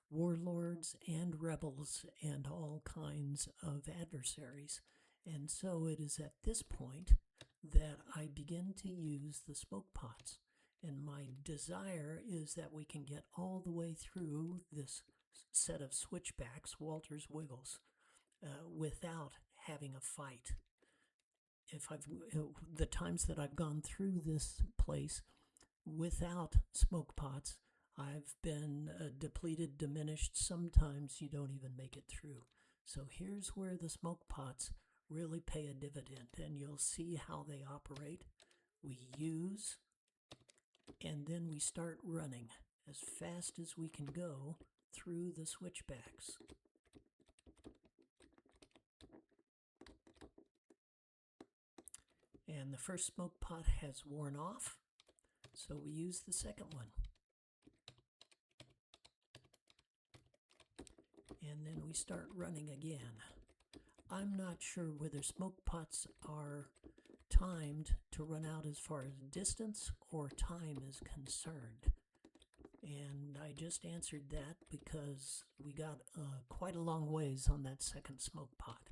warlords and rebels and all kinds of adversaries. And so it is at this point that I begin to use the smoke pots. And my desire is that we can get all the way through this set of switchbacks, Walter's Wiggles, without having a fight. The times that I've gone through this place without smoke pots, I've been depleted, diminished. Sometimes you don't even make it through. So here's where the smoke pots really pay a dividend, and you'll see how they operate. We use, and then we start running as fast as we can go through the switchbacks. And the first smoke pot has worn off, so we use the second one. And then we start running again. I'm not sure whether smoke pots are timed to run out as far as distance or time is concerned. And I just answered that because we got quite a long ways on that second smoke pot.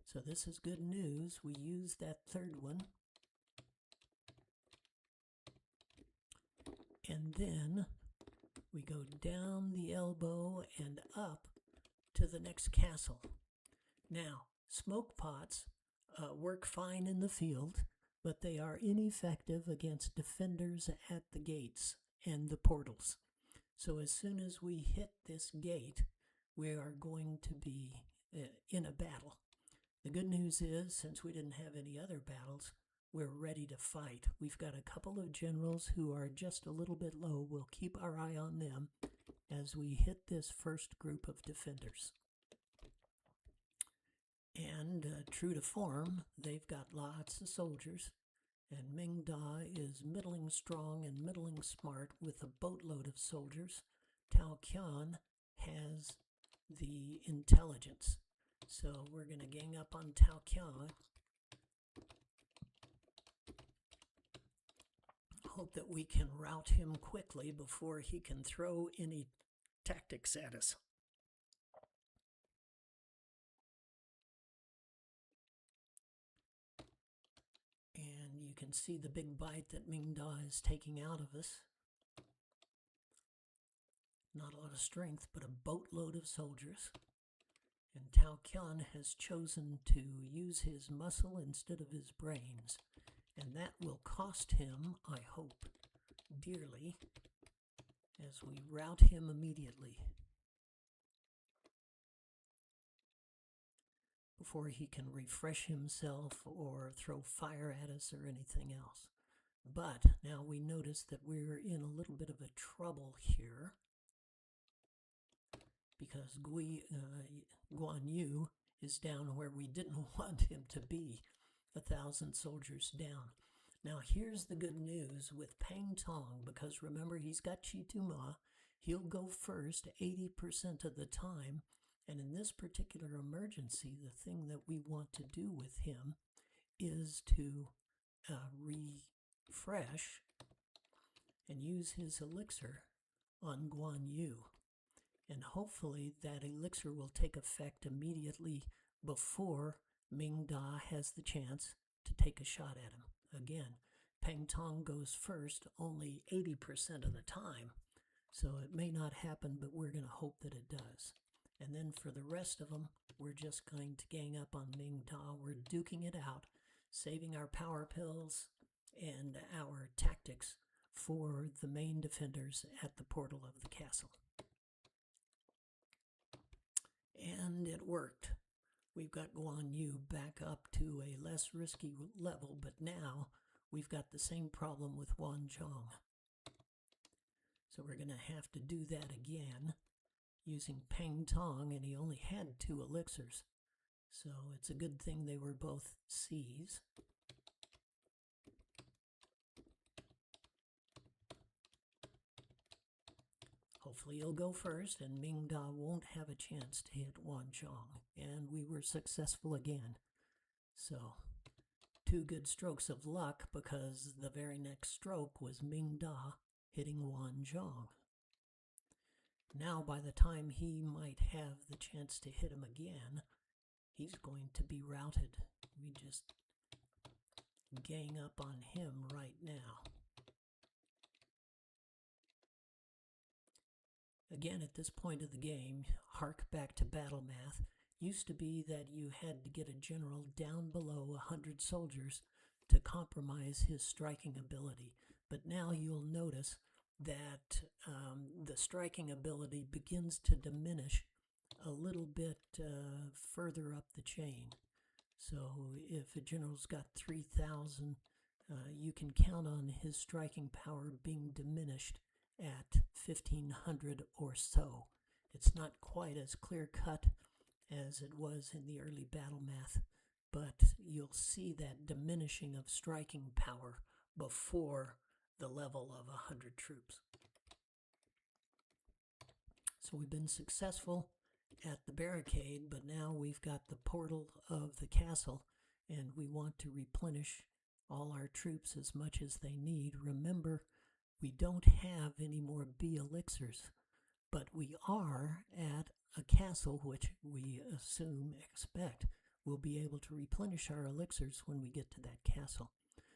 So this is good news. We use that third one. And then we go down the elbow and up to the next castle. Now, smoke pots work fine in the field, but they are ineffective against defenders at the gates and the portals. So as soon as we hit this gate, we are going to be in a battle. The good news is, since we didn't have any other battles, we're ready to fight. We've got a couple of generals who are just a little bit low. We'll keep our eye on them as we hit this first group of defenders. And true to form, they've got lots of soldiers, and Ming Da is middling strong and middling smart with a boatload of soldiers. Tao Qian has the intelligence. So we're going to gang up on Tao Qian. Hope that we can rout him quickly before he can throw any tactics at us. And you can see the big bite that Ming Da is taking out of us. not a lot of strength, but a boatload of soldiers. And Tao Qian has chosen to use his muscle instead of his brains. And that will cost him, I hope, dearly, as we rout him immediately, before he can refresh himself or throw fire at us or anything else. But now we notice that we're in a little bit of a trouble here, because Guan Yu is down where we didn't want him to be, 1,000 soldiers down. Now here's the good news with Pang Tong, because remember, he's got Chi Tu Ma. He'll go first 80% of the time, and in this particular emergency, the thing that we want to do with him is to refresh and use his elixir on Guan Yu. And hopefully that elixir will take effect immediately before Ming Da has the chance to take a shot at him. Again, Pang Tong goes first only 80% of the time, so it may not happen, but we're going to hope that it does. And then for the rest of them, we're just going to gang up on Ming Da. We're duking it out, saving our power pills and our tactics for the main defenders at the portal of the castle. And it worked. We've got Guan Yu back up to a less risky level, but now we've got the same problem with Wanzhong. So we're going to have to do that again using Pang Tong, and he only had 2 elixirs. So it's a good thing they were both C's. Hopefully he'll go first, and Ming Da won't have a chance to hit Wanzhong. And we were successful again. So 2 good strokes of luck, because the very next stroke was Ming Da hitting Wanzhong. Now, by the time he might have the chance to hit him again, he's going to be routed. We just gang up on him right now. Again, at this point of the game, hark back to battle math. Used to be that you had to get a general down below 100 soldiers to compromise his striking ability. But now you'll notice that the striking ability begins to diminish a little bit further up the chain. So if a general's got 3,000, you can count on his striking power being diminished at 1,500 or so. It's not quite as clear-cut as it was in the early battle math, but you'll see that diminishing of striking power before the level of 100 troops. So we've been successful at the barricade, but now we've got the portal of the castle, and we want to replenish all our troops as much as they need. Remember, we don't have any more B elixirs, but we are at a castle which we expect we'll be able to replenish our elixirs when we get to that castle.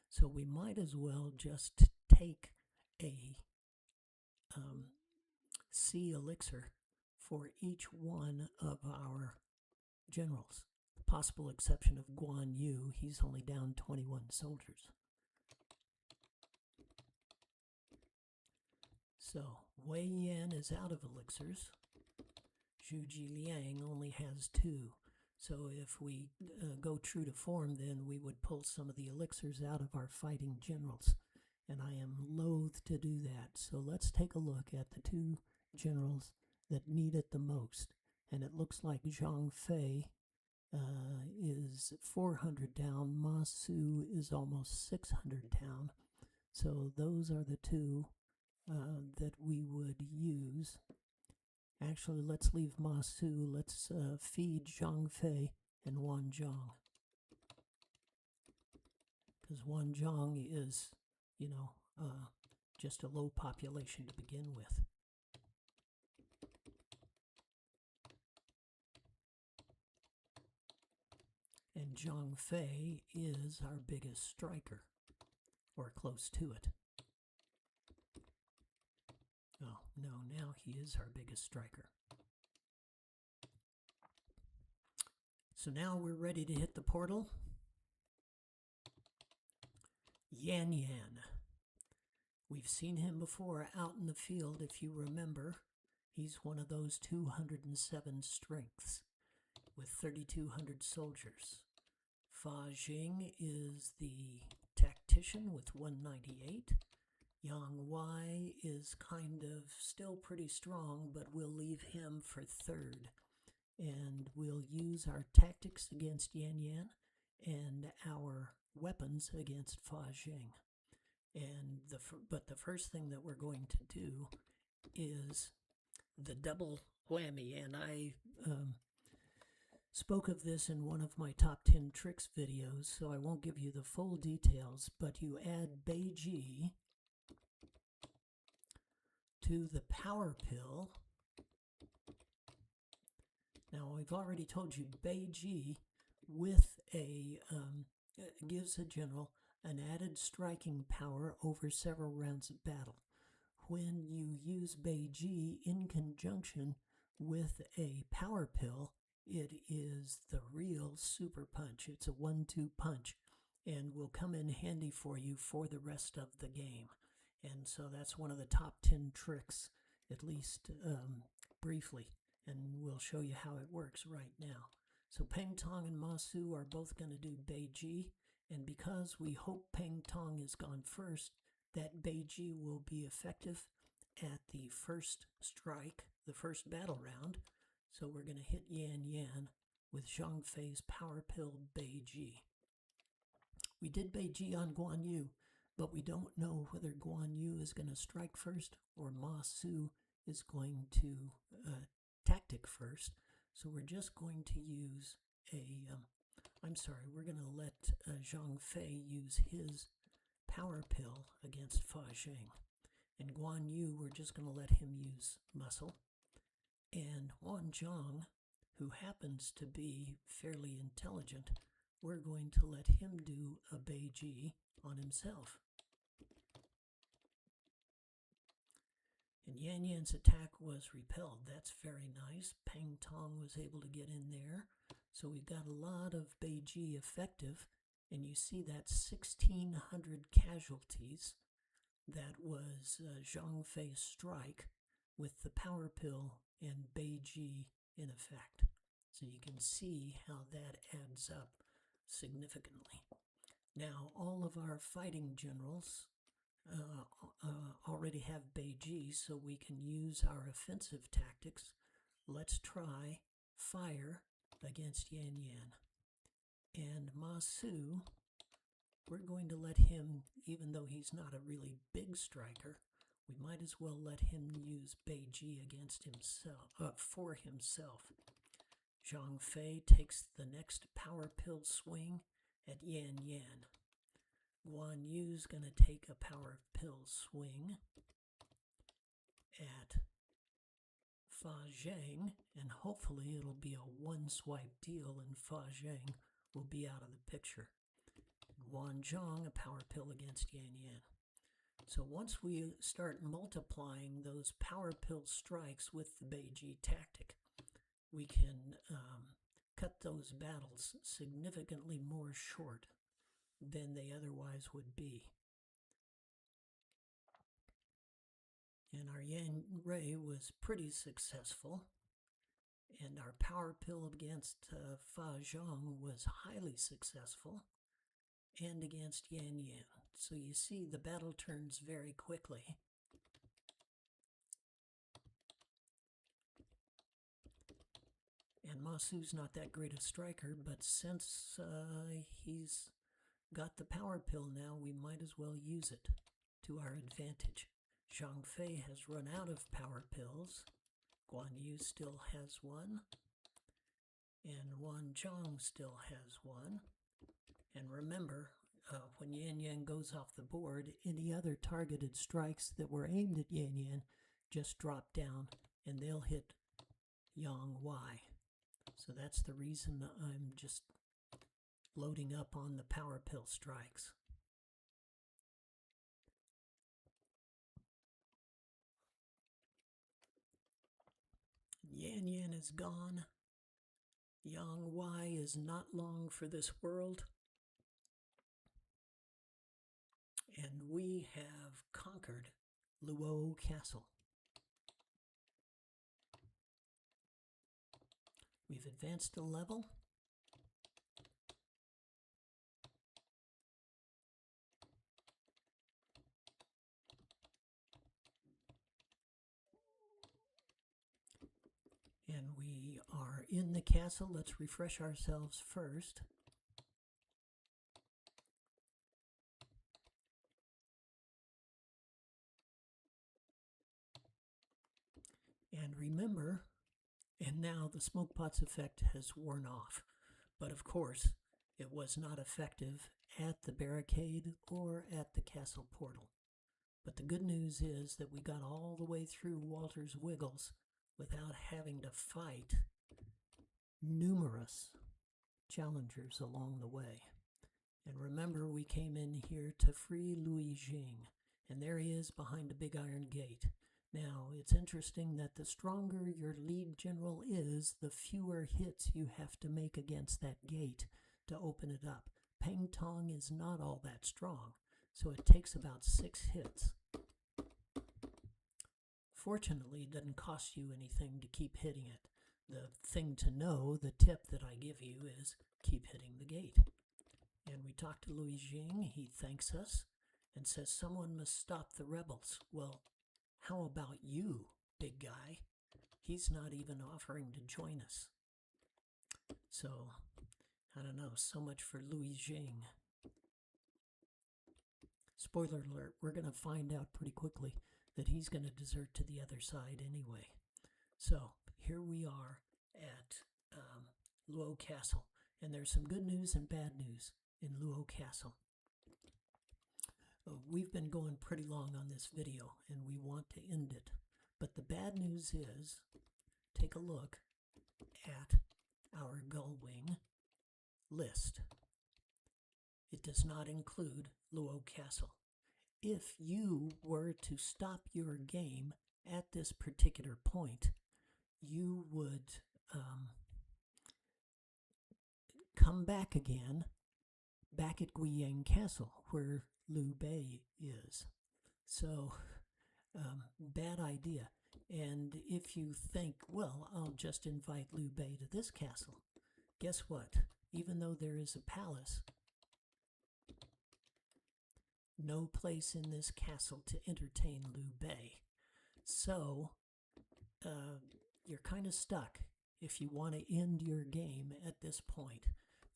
So we might as well just take a C elixir for each one of our generals. The possible exception of Guan Yu, he's only down 21 soldiers. So Wei Yan is out of elixirs. Zhu LIang only has 2. So if we go true to form, then we would pull some of the elixirs out of our fighting generals. And I am loath to do that. So let's take a look at the 2 generals that need it the most. And it looks like Zhang Fei is 400 down. Ma Su is almost 600 down. So those are the 2 that we would use. Actually, let's leave Ma Su. Let's feed Zhang Fei and Wanzhong. Because Wanzhong is, just a low population to begin with. And Zhang Fei is our biggest striker, or close to it. Oh, No, now he is our biggest striker. So now we're ready to hit the portal. LIang. We've seen him before out in the field, if you remember. He's one of those 207 strengths with 3,200 soldiers. Fa Jing is the tactician with 198. Yang Wei is kind of still pretty strong, but we'll leave him for third. And we'll use our tactics against Yan and our weapons against Fa Jing. And but the first thing that we're going to do is the double whammy. And I spoke of this in one of my top 10 tricks videos, so I won't give you the full details, but you add Beiji to the power pill. Now, I've already told you Beiji with gives a general an added striking power over several rounds of battle. When you use Beiji in conjunction with a power pill, it is the real super punch. It's a 1-2 punch and will come in handy for you for the rest of the game. And so that's one of the top 10 tricks, at least briefly. And we'll show you how it works right now. So Peng Tong and Ma Su are both going to do Beiji. And because we hope Peng Tong is gone first, that Beiji will be effective at the first strike, the first battle round. So we're going to hit Yan with Zhang Fei's power pill Beiji. We did Beiji on Guan Yu, but we don't know whether Guan Yu is going to strike first or Ma Su is going to tactic first. So we're just going to use we're going to let Zhang Fei use his power pill against Fa Jing. And Guan Yu, we're just going to let him use muscle. And Wan Zhang, who happens to be fairly intelligent, we're going to let him do a Beiji on himself. And Yan's attack was repelled. That's very nice. Peng Tong was able to get in there. So we've got a lot of Beiji effective. And you see that 1,600 casualties. That was Zhang Fei's strike with the power pill and Beiji in effect. So you can see how that adds up significantly. Now, all of our fighting generals already have Beiji, so we can use our offensive tactics. Let's try fire against Yan. And Ma Su, we're going to let him, even though he's not a really big striker, we might as well let him use Beiji against himself, for himself. Zhang Fei takes the next power pill swing at Yan. Guan Yu's going to take a power pill swing at Fa Jing, and hopefully it'll be a one-swipe deal and Fa Jing will be out of the picture. Wan Zhang, a power pill against Yan. So once we start multiplying those power pill strikes with the Beiji tactic, we can cut those battles significantly more short than they otherwise would be. And our Yan Ray was pretty successful. And our power pill against Fa Zhang was highly successful. And against Yan. So you see the battle turns very quickly. And Ma Su's not that great a striker, but since he's got the power pill now, we might as well use it to our advantage. Zhang Fei has run out of power pills. Guan Yu still has one. And Wan Zhang still has one. And remember, when Yan goes off the board, any other targeted strikes that were aimed at Yan just drop down and they'll hit Yang Wei. So that's the reason I'm just loading up on the power pill strikes. Yan is gone. Yang Wei is not long for this world. And we have conquered Luo Castle. We've advanced a level. And we are in the castle. Let's refresh ourselves first. And remember, and now the smoke pots effect has worn off. But of course, it was not effective at the barricade or at the castle portal. But the good news is that we got all the way through Walter's Wiggles without having to fight numerous challengers along the way. And remember, we came in here to free LIang, and there he is behind a big iron gate. Now, it's interesting that the stronger your lead general is, the fewer hits you have to make against that gate to open it up. Peng Tong is not all that strong, so it takes about 6 hits. Fortunately, it doesn't cost you anything to keep hitting it. The thing to know, the tip that I give you, is keep hitting the gate. And we talk to LIang. He thanks us and says someone must stop the rebels. Well, how about you, big guy? He's not even offering to join us. So, I don't know, so much for LIang. Spoiler alert, we're going to find out pretty quickly that he's going to desert to the other side anyway. So, here we are at Luo Castle. And there's some good news and bad news in Luo Castle. We've been going pretty long on this video, and we want to end it. But the bad news is, take a look at our Gullwing list. It does not include Luo Castle. If you were to stop your game at this particular point, you would come back again, back at LIang Castle, where Liu Bei is. So, bad idea. And if you think, well, I'll just invite Liu Bei to this castle, guess what? Even though there is a palace, no place in this castle to entertain Liu Bei. So, you're kind of stuck. If you want to end your game at this point,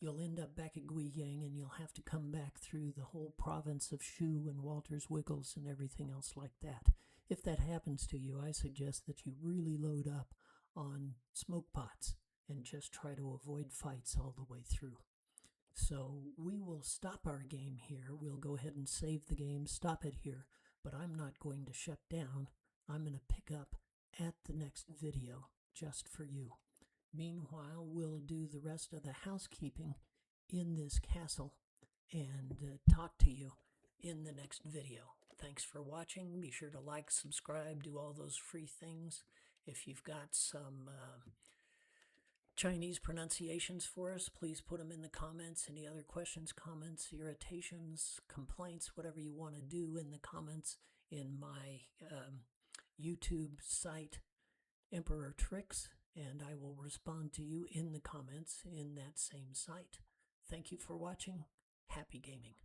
you'll end up back at LIang, and you'll have to come back through the whole province of Shu and Walter's Wiggles and everything else like that. If that happens to you, I suggest that you really load up on smoke pots and just try to avoid fights all the way through. So we will stop our game here. We'll go ahead and save the game, stop it here, but I'm not going to shut down. I'm going to pick up at the next video just for you. Meanwhile, we'll do the rest of the housekeeping in this castle and talk to you in the next video. Thanks for watching. Be sure to like, subscribe, do all those free things. If you've got some Chinese pronunciations for us, please put them in the comments. Any other questions, comments, irritations, complaints, whatever you want to do in the comments in my YouTube site, Emperor Tricks, and I will respond to you in the comments in that same site. Thank you for watching. Happy gaming.